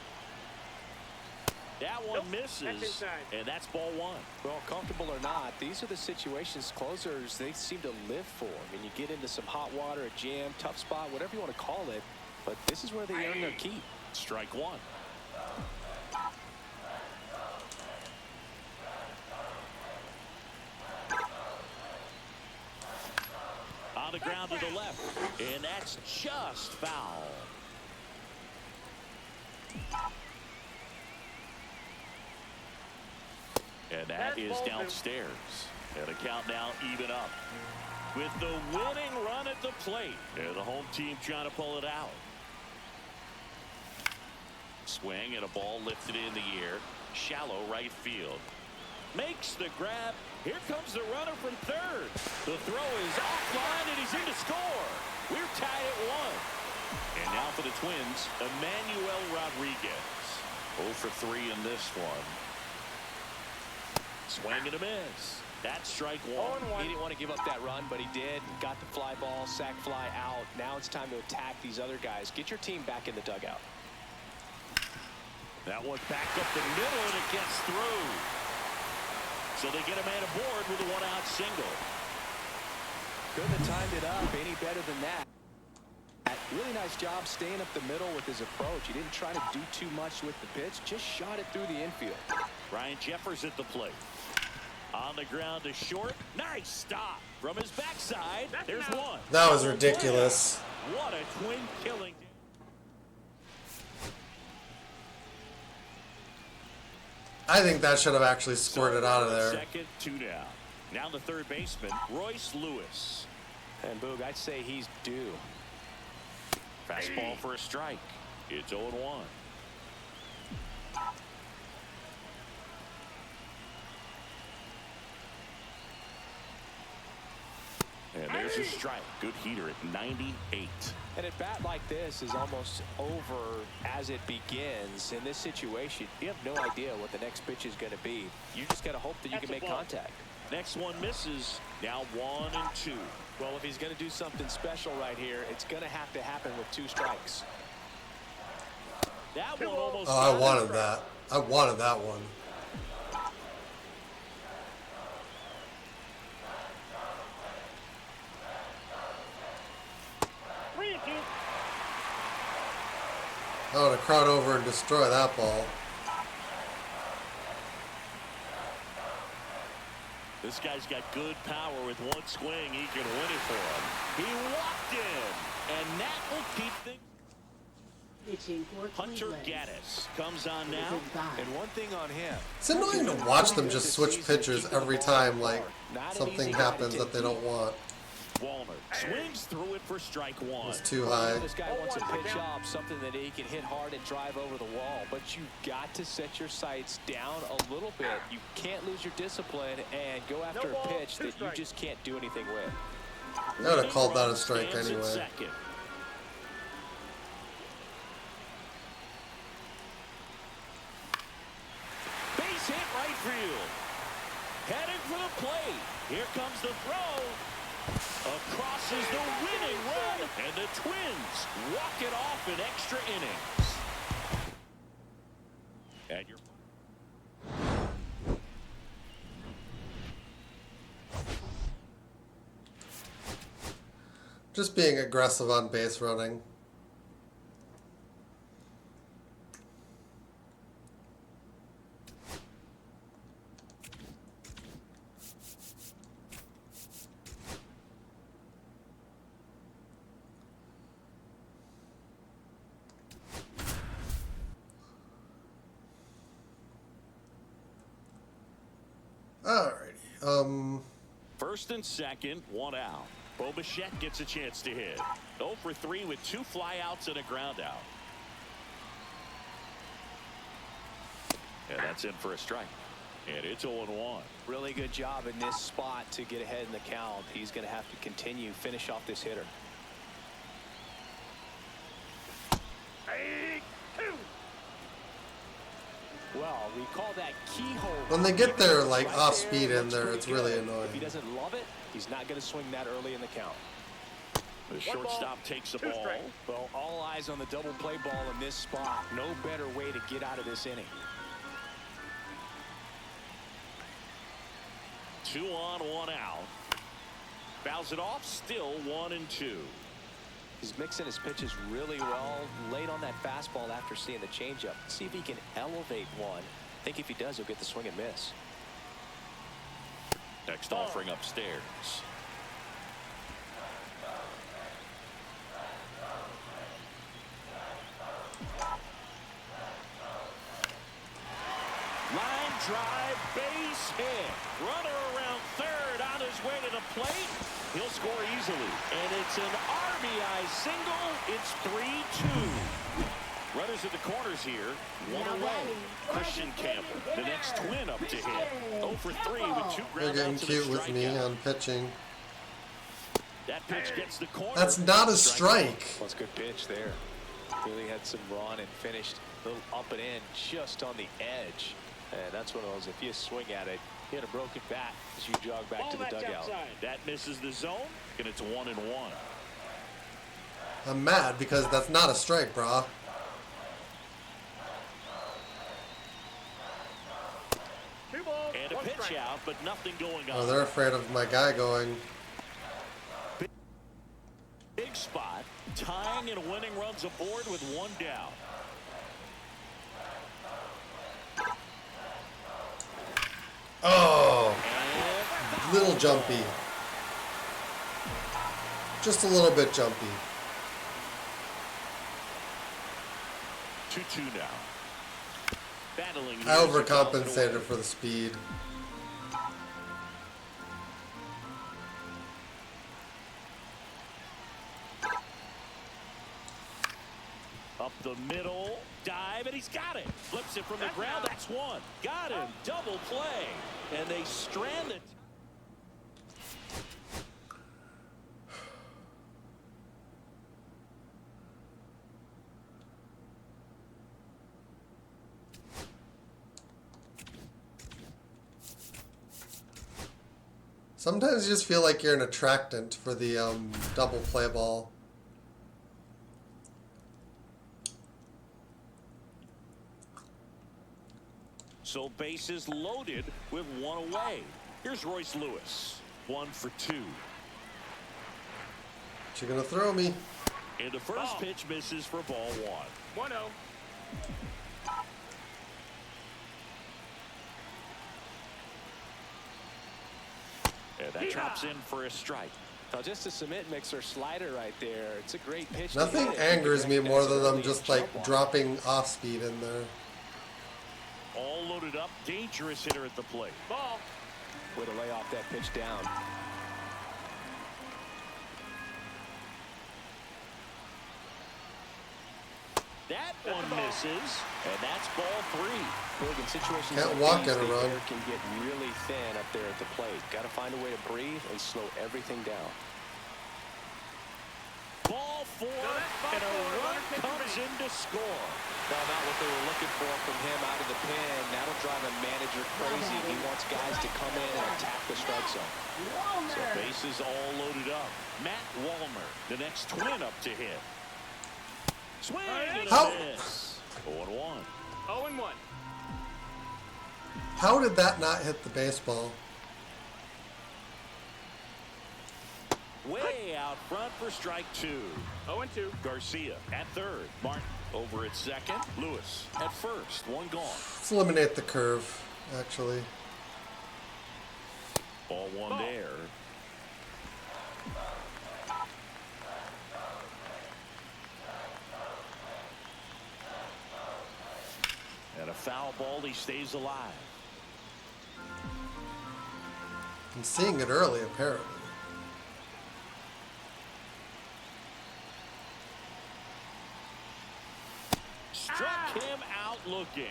That one Nope, misses, that's inside. and that's ball 1. Well, comfortable or not, these are the situations closers they seem to live for. I mean, you get into some hot water, a jam, tough spot, whatever you want to call it, but this is where they earn their keep. Strike 1. On the ground to the left, and that's just foul. And that is downstairs. And the count now even up. With the winning run at the plate. And the home team trying to pull it out. Swing and a ball lifted in the air. Shallow right field. Makes the grab. Here comes the runner from third. The throw is offline and he's in to score. We're tied at 1. And now for the Twins, Emmanuel Rodriguez. 0 for 3 in this one. Swing and a miss. That's strike 1. He didn't want to give up that run, but he did. Got the fly ball, sac fly out. Now it's time to attack these other guys. Get your team back in the dugout. That one's back up the middle and it gets through. So they get a man aboard with a 1-out single. Couldn't have timed it up any better than that. Really nice job staying up the middle with his approach. He didn't try to do too much with the pitch, just shot it through the infield. Ryan Jeffers at the plate. On the ground to short. Nice stop from his backside. There's one. That was ridiculous. What a twin killing. I think that should have actually squirted out of there. Second, 2 down. Now the third baseman, Royce Lewis. And Boog, I'd say he's due. Fastball for a strike. It's 0-1. And there's a strike. Good heater at 98. And a bat like this is almost over as it begins. In this situation, you have no idea what the next pitch is going to be. You just got to hope that you can make contact. Next one misses. Now 1-2. Well, if he's going to do something special right here, it's going to have to happen with 2 strikes. That one almost. Oh, I wanted that. I wanted that one. I want to crowd over and destroy that ball. This guy's got good power. With one swing, he can win it for him. He walked in, and that will keep things. Pitching for Hunter Cleveland. Gaddis comes on now. And one thing on him. It's annoying to watch them just switch pitchers every time, like, something happens that they don't want. Walner swings through it for strike 1. It's too high. This guy wants a pitch off, something that he can hit hard and drive over the wall. But you've got to set your sights down a little bit. You can't lose your discipline and go after a pitch that you just can't do anything with. I would have called that a strike Stands at anyway. second. Base hit right field. Heading for the plate. Here comes the throw. Across is the winning run, and the Twins walk it off in extra innings. And you're Just being aggressive on base running. Alrighty. first and second, 1 out. Bo Bichette gets a chance to hit. 0 for 3 with 2 flyouts and a ground out. And that's in for a strike. And it's 0-1. Really good job in this spot to get ahead in the count. He's going to have to continue, finish off this hitter. Well, we call that keyhole. When they get their like off speed in there, it's really annoying. If he doesn't love it, he's not going to swing that early in the count. The shortstop takes the ball. Well, all eyes on the double play ball in this spot. No better way to get out of this inning. 2 on, 1 out. Fouls it off, still 1-2. He's mixing his pitches really well, late on that fastball after seeing the changeup. See if he can elevate one. I think if he does, he'll get the swing and miss. Next offering upstairs. Line drive, base hit. Runner around third on his way to the plate. He'll score easily. And it's an RBI single. It's 3-2. Runners at the corners here. One away. Christian Campbell, the next twin up to hit. 0 for 3 with 2 They're ground getting outs and a cute with me strikeout. on pitching. That pitch gets the corner. That's not a strike. Well, it's a good pitch there. Really had some run and finished a little up and in just on the edge. And that's one of those, if you swing at it, you hit a broken bat as you jog back to the dugout. That misses the zone, and it's 1-1. I'm mad because that's not a strike, brah. And a pitch out, but nothing going on. Oh, they're afraid of my guy going. Big spot, tying and winning runs aboard with 1 down. Oh, little jumpy. Just a little bit jumpy. 2-2 now. Battling. I overcompensated for the speed. Up the middle, dive, and he's got it. Flips it from the ground. That's 1. Got him. Double play. And they strand it. Sometimes you just feel like you're an attractant for the double play ball. So bases loaded with 1 away. Here's Royce Lewis. 1 for 2. You're gonna throw me. And the first pitch misses for ball 1. 1-0. And that drops in for a strike. Now just a cement mixer slider right there. It's a great pitch. Nothing angers me more than them just like dropping off speed in there. All loaded up. Dangerous hitter at the plate. Ball. Way to lay off that pitch down. That one misses, and that's ball 3. Big in situations Can't like walk these, in a the run. air can get really thin up there at the plate. Got to find a way to breathe and slow everything down. Ball 4, and a run comes in to score. Well, not what they were looking for from him out of the pen. That'll drive a manager crazy. He wants guys to come in and attack the strike zone. So bases all loaded up. Matt Walmer, the next twin up to hit. Swing and How? a miss. 0-1. 0-1. How did that not hit the baseball? Way out front for strike 2. 0-2. Garcia at third. Martin over at second. Lewis at first. 1 gone. Let's eliminate the curve, actually. Ball 1 there. And a foul ball. He stays alive. I'm seeing it early, apparently. Struck him out looking.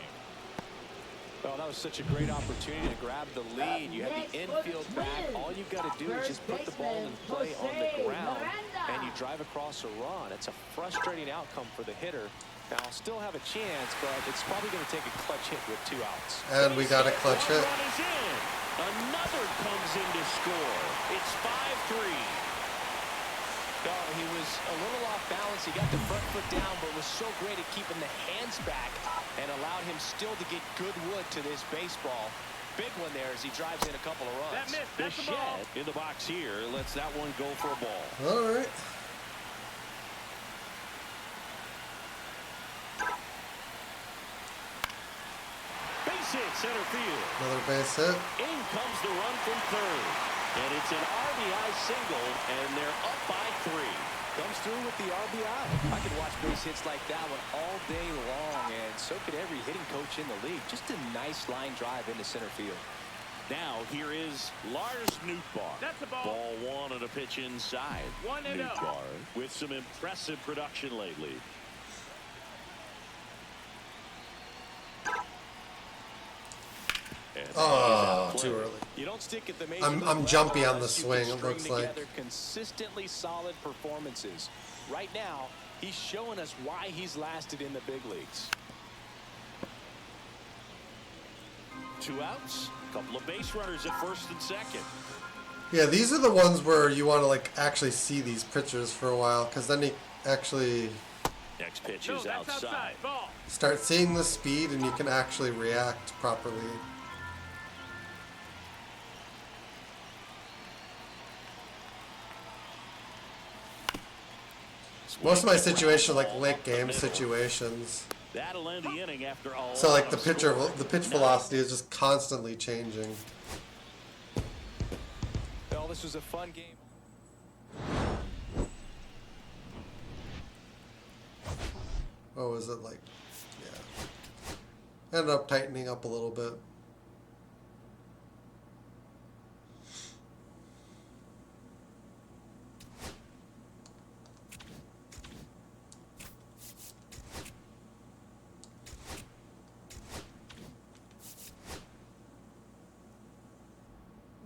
Well, that was such a great opportunity to grab the lead. You have the infield back. All you've got to do is just put the ball in play on the ground, and you drive across a run. It's a frustrating outcome for the hitter. Now, I'll still have a chance, but it's probably going to take a clutch hit with 2 outs. And we got a clutch hit. Run is in. Another comes in to score. It's 5-3. No, he was a little off balance. He got the front foot down, but was so great at keeping the hands back and allowed him still to get good wood to this baseball. Big one there as he drives in a couple of runs. That missed. That's the ball. Bichette in the box here lets that one go for a ball. All right. hit center field. Another base hit. In comes the run from third. And it's an RBI single, and they're up by 3. Comes through with the RBI. I could watch base hits like that one all day long, and so could every hitting coach in the league. Just a nice line drive into center field. Now here is Lars Nootbaar. That's a ball. Ball 1 on a pitch inside. 1-0. Nootbaar with some impressive production lately. And Oh, too early. You don't stick at the major I'm league jumpy level on the unless you swing, can it string looks like. together consistently solid performances. Right now, he's showing us why he's lasted in the big leagues. 2 outs. Couple of base runners at first and second. Yeah, these are the ones where you want to like actually see these pitchers for a while, because then you actually Next pitch No, is that's outside. Ball. start seeing the speed and you can actually react properly. Most of my situations are like late game situations. That'll end the inning after all. So like the pitch velocity is just constantly changing. Well, this was a fun game. Oh, is it like, yeah. Ended up tightening up a little bit.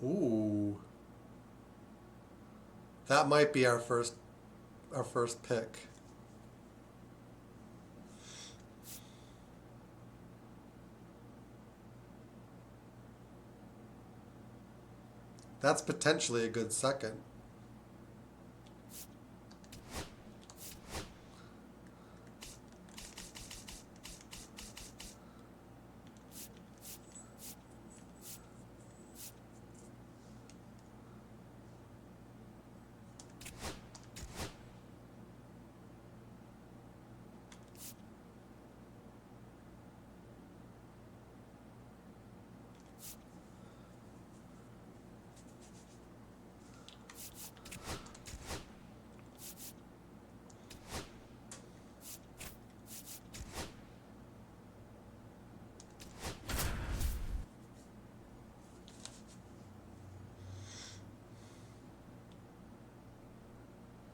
Ooh. That might be our first pick. That's potentially a good second.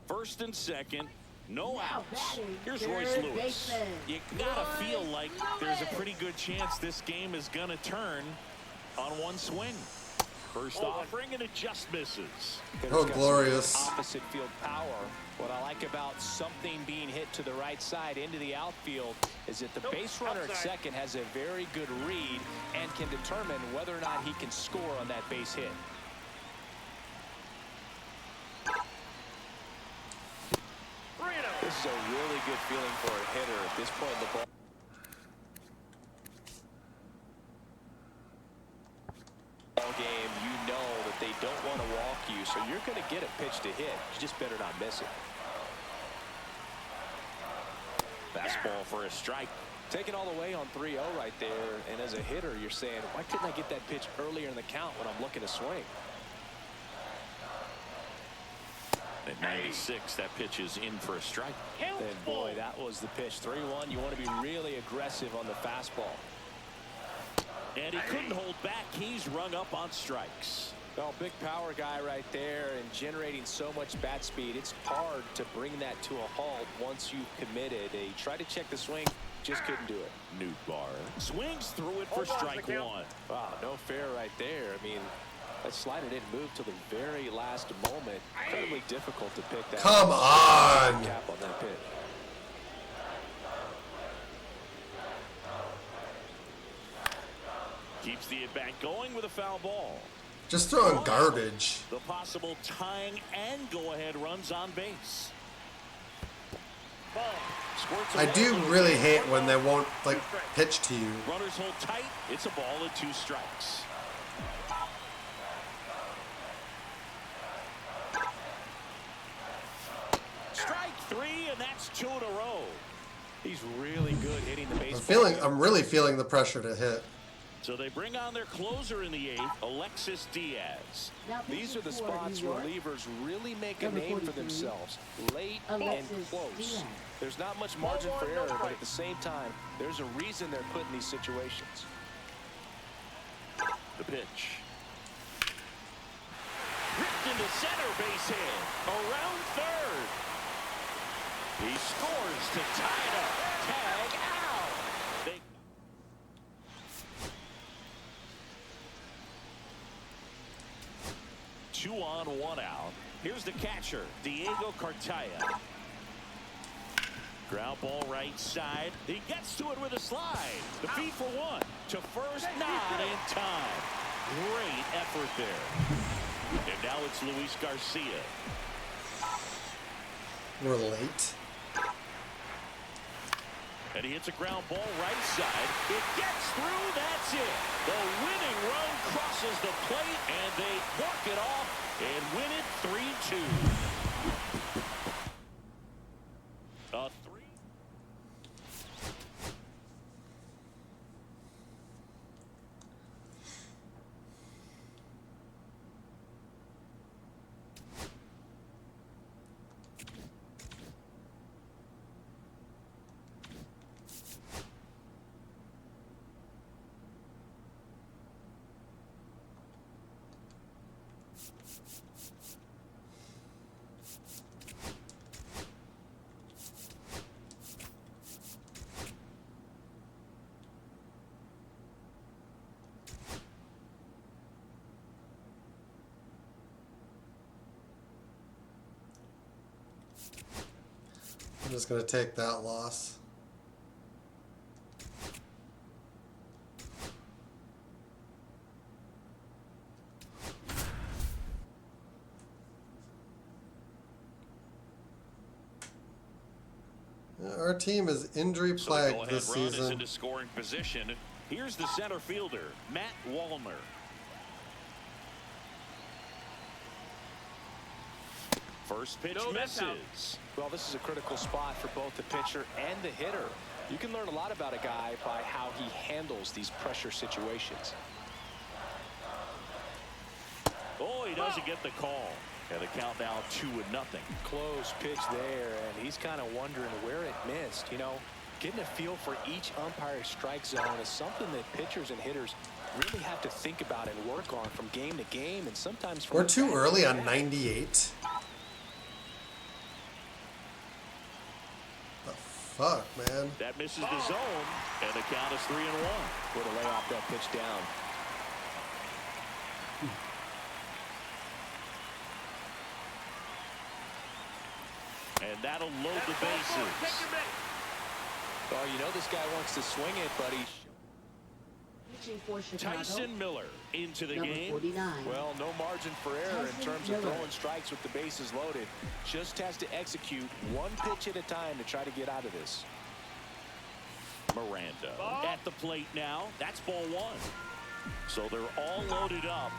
First and second, no Now outs. batting, Here's third Royce Lewis. baseman, You gotta Royce feel like there's a Lewis. pretty good chance this game is gonna turn on one swing. First offering and it just misses. Oh, glorious. Opposite field power. What I like about something being hit to the right side into the outfield is that the base runner at second has a very good read and can determine whether or not he can score on that base hit. This is a really good feeling for a hitter at this point in the ball game. You know that they don't want to walk you, so you're going to get a pitch to hit. You just better not miss it. Fastball for a strike. Taking all the way on 3-0 right there, and as a hitter, you're saying, why couldn't I get that pitch earlier in the count when I'm looking to swing? At 96, that pitch is in for a strike. And boy, that was the pitch. 3-1. You want to be really aggressive on the fastball. And he couldn't hold back. He's rung up on strikes. Well, big power guy right there and generating so much bat speed. It's hard to bring that to a halt once you've committed. He tried to check the swing, just couldn't do it. Nootbaar swings through it for strike 1. Wow, no fair right there. I mean, that slider didn't move till the very last moment. Incredibly difficult to pick that. Come on. Cap on that pitch. Keeps the at-bat going with a foul ball. Just throwing garbage. The possible tying and go-ahead runs on base. Squirts I away. do really hate when they won't like pitch to you. Runners hold tight. It's a ball and 2 strikes. Strike 3, and that's 2 in a row. He's really good hitting the baseball. I'm really feeling the pressure to hit. So they bring on their closer in the 8th, Alexis Diaz. Now These are the pitching for spots New where York, relievers really make a number name for 43, themselves, late Alexis and close. Diaz. There's not much margin for error, but at the same time, there's a reason they're put in these situations. The pitch. Ripped into center, base hit. Around third. He scores to tie it up. Tag out. They 2 on, 1 out. Here's the catcher, Diego Cartaya. Ground ball right side. He gets to it with a slide. The feed for 1. To first, not in time. Great effort there. And now it's Luis Garcia. We're late. And he hits a ground ball right side. It gets through. That's it. The winning run crosses the plate, and they walk it off and win it 3-2. A 3. I'm just going to take that loss. Our team is injury So the plagued go-ahead this run is season. into scoring position. Here's the center fielder, Matt Wallner. First pitch No, that's out. misses. Well, this is a critical spot for both the pitcher and the hitter. You can learn a lot about a guy by how he handles these pressure situations. Oh, he doesn't get the call. And the count now 2-0. Close pitch there, and he's kind of wondering where it missed. You know, getting a feel for each umpire's strike zone is something that pitchers and hitters really have to think about and work on from game to game, and sometimes from We're too early on 98. The fuck, man. That misses the zone, and the count is 3-1. Way to lay off that pitch down. And that'll load the bases. Oh, you know this guy wants to swing it, buddy. Pitching for Chicago, Tyson Miller into the number game. 49. Well, no margin for error in Tyson terms of Miller. throwing strikes with the bases loaded. Just has to execute one pitch at a time to try to get out of this. Miranda at the plate now. That's ball 1. So they're all loaded up.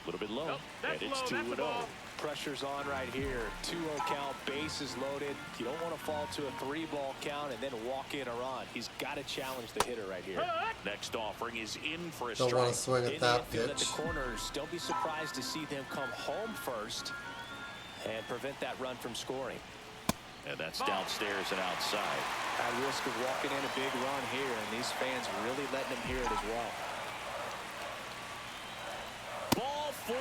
A little bit low. Nope, that's And it's low. That's a 2-0. ball. Pressure's on right here. 2-0 count, bases loaded. You don't want to fall to a 3-ball count and then walk in a run. He's got to challenge the hitter right here. Next offering is in for a Don't want to strike. swing In at the that infield at the pitch. corners, don't be surprised to see them come home first and prevent that run from scoring. And that's downstairs and outside. At risk of walking in a big run here, and these fans really letting them hear it as well. Ball 4,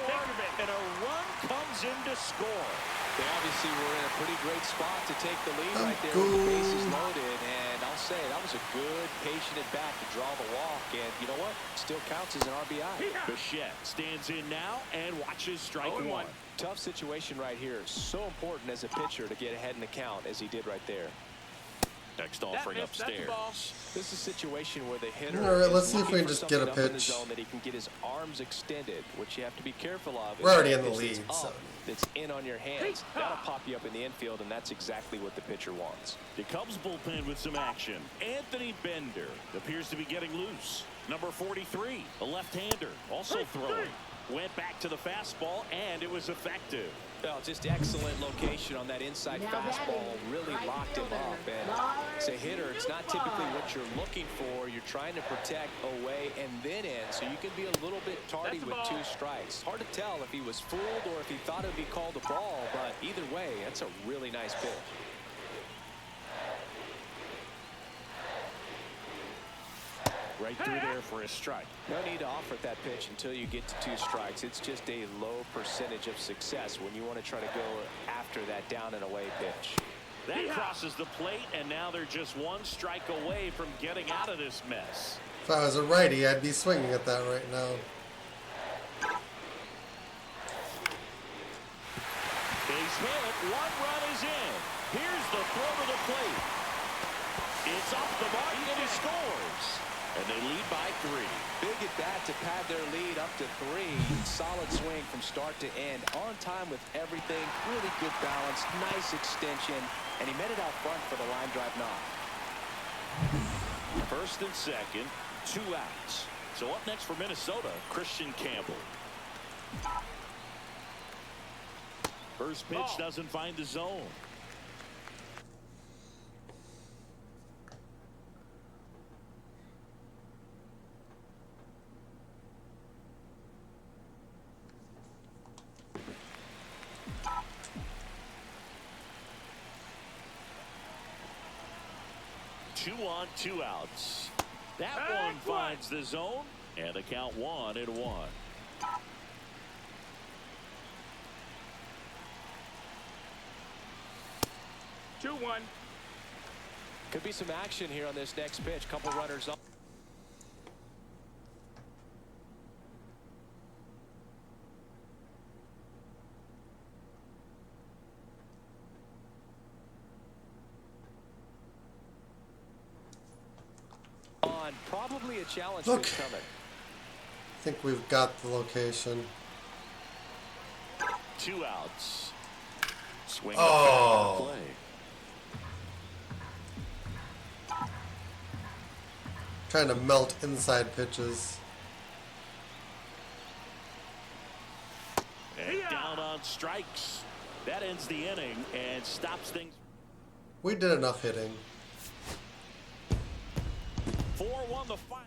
and a run comes in to score. They obviously were in a pretty great spot to take the lead right there Go. with the bases loaded, and I'll say that was a good patient at bat to draw the walk, and you know what? Still counts as an RBI. Bichette stands in now and watches strike 1. Tough situation right here. So important as a pitcher to get ahead in the count as he did right there. Next offering missed, that's a ball. upstairs. This is a situation where the hitter All right, is let's see if we looking can for just get a something up in the pitch. zone that he can get his arms extended, which you have to be careful of. We're already in the If lead, it's up, so. That's in on your hands. That'll pop you up in the infield, and that's exactly what the pitcher wants. The Cubs bullpen with some action. Anthony Bender appears to be getting loose. Number 43, a left-hander, also throwing. Went back to the fastball, and it was effective. Well, just excellent location on that inside fastball. Really locked him up. And as a hitter, it's not typically what you're looking for. You're trying to protect away and then in, so you can be a little bit tardy with 2 strikes. Hard to tell if he was fooled or if he thought it would be called a ball, but either way, that's a really nice pitch. Right through there for a strike. No need to offer that pitch until you get to 2 strikes. It's just a low percentage of success when you want to try to go after that down and away pitch. That crosses the plate, and now they're just 1 strike away from getting out of this mess. If I was a righty, I'd be swinging at that right now. Base hit. 1 run is in. Here's the throw to the plate. It's off the mark, and he scores. And they lead by 3. Big at bat to pad their lead up to 3. Solid swing from start to end. On time with everything. Really good balance. Nice extension. And he met it out front for the line drive knock. First and second. 2 outs. So up next for Minnesota, Christian Campbell. First pitch doesn't find the zone. Two on, 2 outs. That one finds the zone, and the count 1-1. 2-1. Could be some action here on this next pitch. Couple runners up. Probably a challenge Look, coming. I think we've got the location. 2 outs. Swing. Oh. Play. Trying to melt inside pitches. And down on strikes. That ends the inning and stops things. We did enough hitting. 4-1 the final.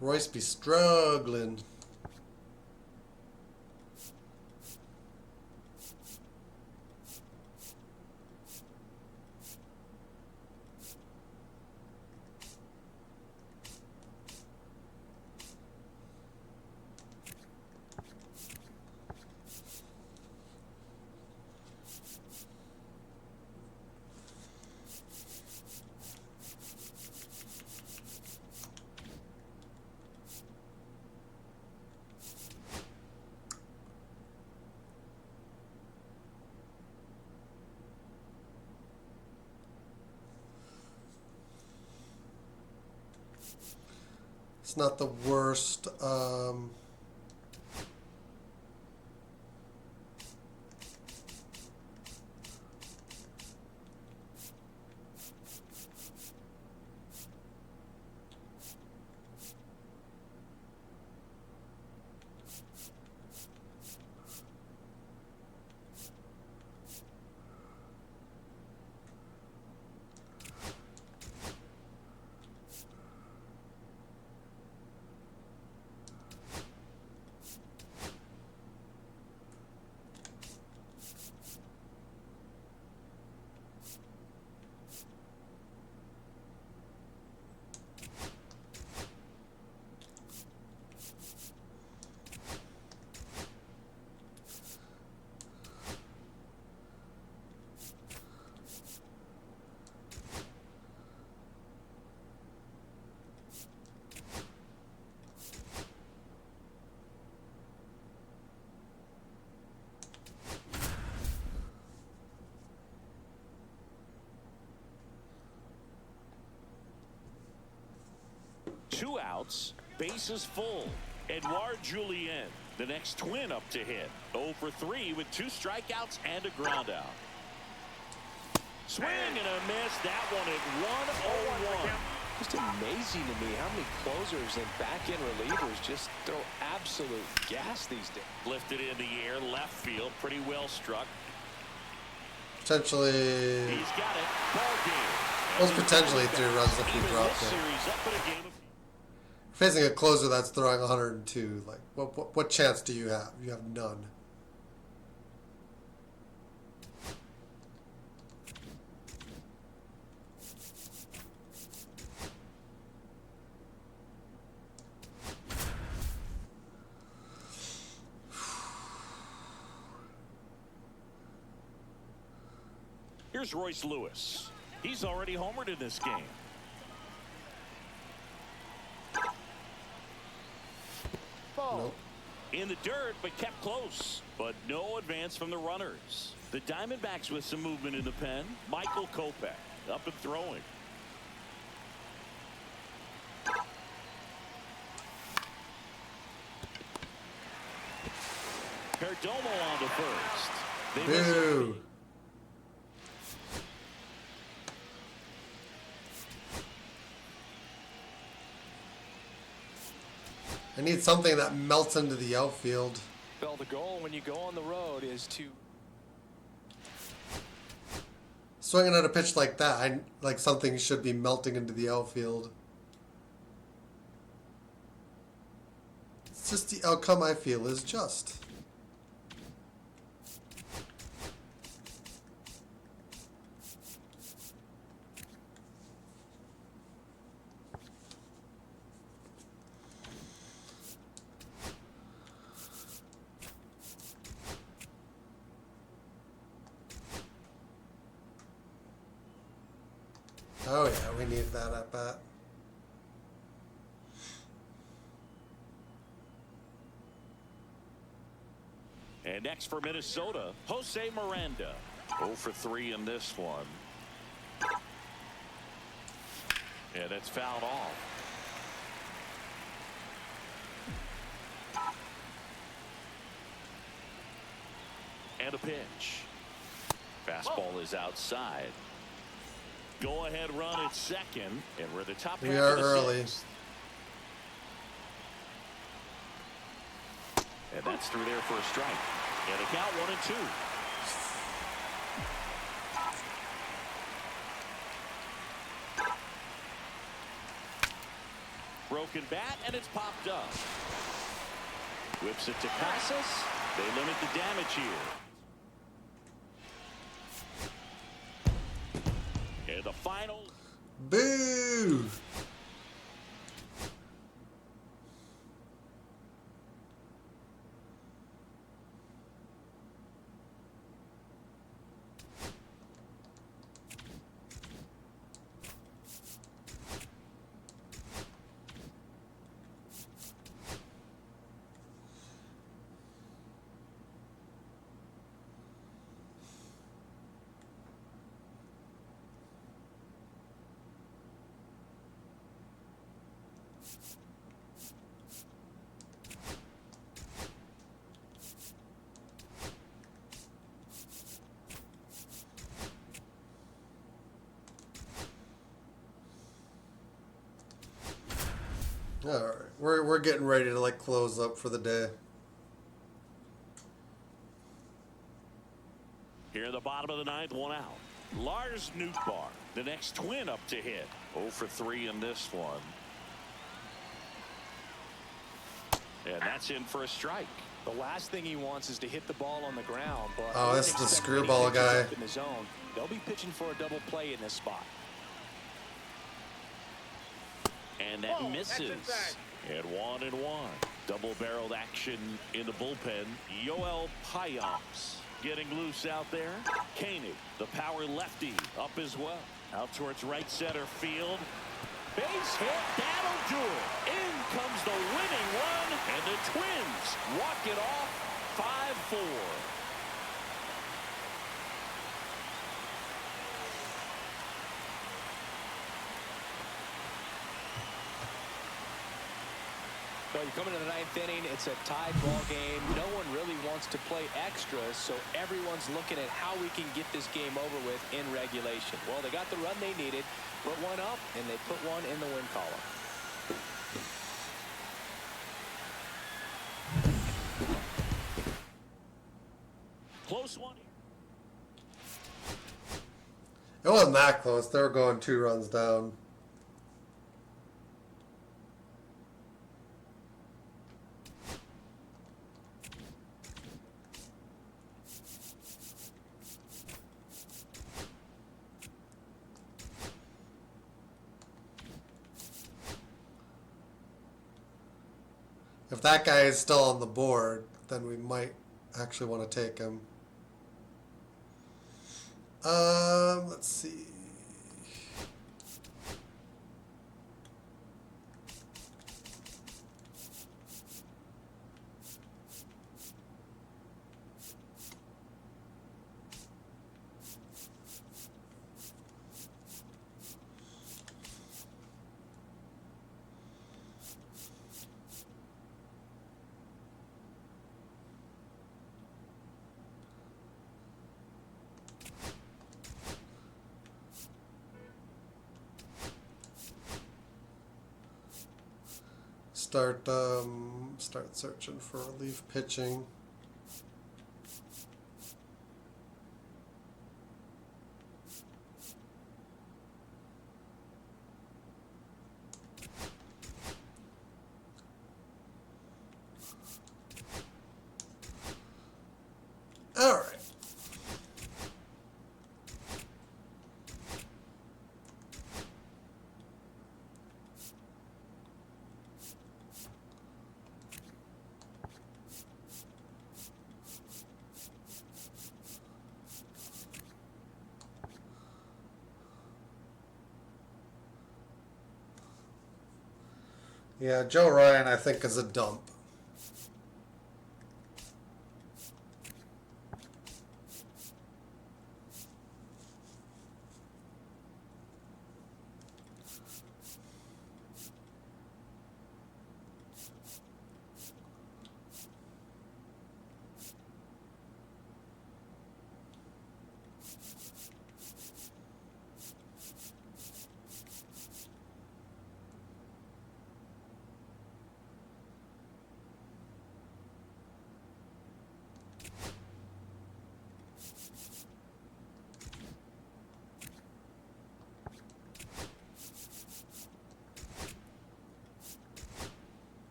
Royce be struggling. It's not the worst. 2 outs, bases full. Edouard Julien, the next twin up to hit. 0 for 3 with 2 strikeouts and a ground out. Swing and a miss. That one at 1-0-1. Just amazing to me how many closers and back-end relievers just throw absolute gas these days. Lifted in the air, left field, pretty well struck. Potentially. He's got it. Ball game. Those potentially 3 runs if he dropped it. Facing a closer that's throwing 102, like what chance do you have? You have none. Here's Royce Lewis. He's already homered in this game. Nope. In the dirt, but kept close. But no advance from the runners. The Diamondbacks with some movement in the pen. Michael Kopech up and throwing. Perdomo on the first. They miss it. I need something that melts into the outfield. Well, the goal when you go on the road is to Swinging at a pitch like that, I like something should be melting into the outfield. It's just the outcome I feel is just. Oh yeah, we need that at bat. And next for Minnesota, Jose Miranda. 0 for 3 in this one. And that's fouled off. And a pitch. Fastball is outside. Go ahead run at second, and we're at the top. We are early. And that's through there for a strike. And a count 1-2. Broken bat, and it's popped up. Whips it to Casas. They limit the damage here. And the final. Boo! All right, we're getting ready to like close up for the day. Here in the bottom of the ninth, 1 out. Lars Nootbaar, the next twin up to hit. 0 for 3 in this one. And that's in for a strike. the last thing he wants is to hit the ball on the ground. But Oh, that's the screwball guy. in the zone, they'll be pitching for a double play in this spot. And that misses. And 1-1. Double-barreled action in the bullpen. Yoel Payamps getting loose out there. Koenig, the power lefty, up as well. Out towards right center field. Base hit. That'll do it. In comes the winning run. And the Twins walk it off 5-4. Well, you come into the ninth inning, it's a tied ball game. No one really wants to play extra, so everyone's looking at how we can get this game over with in regulation. Well, they got the run they needed, put one up, and they put one in the win column. Close one. It wasn't that close. They were going 2 runs down. If that guy is still on the board, then we might actually want to take him. Let's see. Start searching for relief pitching. All right. Yeah, Joe Ryan, I think, is a dump.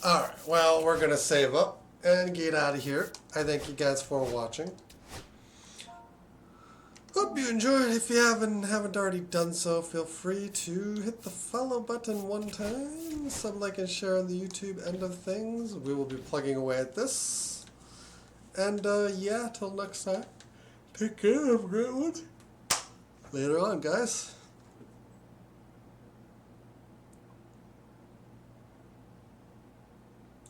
Alright, well, we're going to save up and get out of here. I thank you guys for watching. Hope you enjoyed. If you haven't already done so, feel free to hit the follow button one time. Sub, like, and share on the YouTube end of things. We will be plugging away at this. And, yeah, till next time, take care, have a great one. Later on, guys.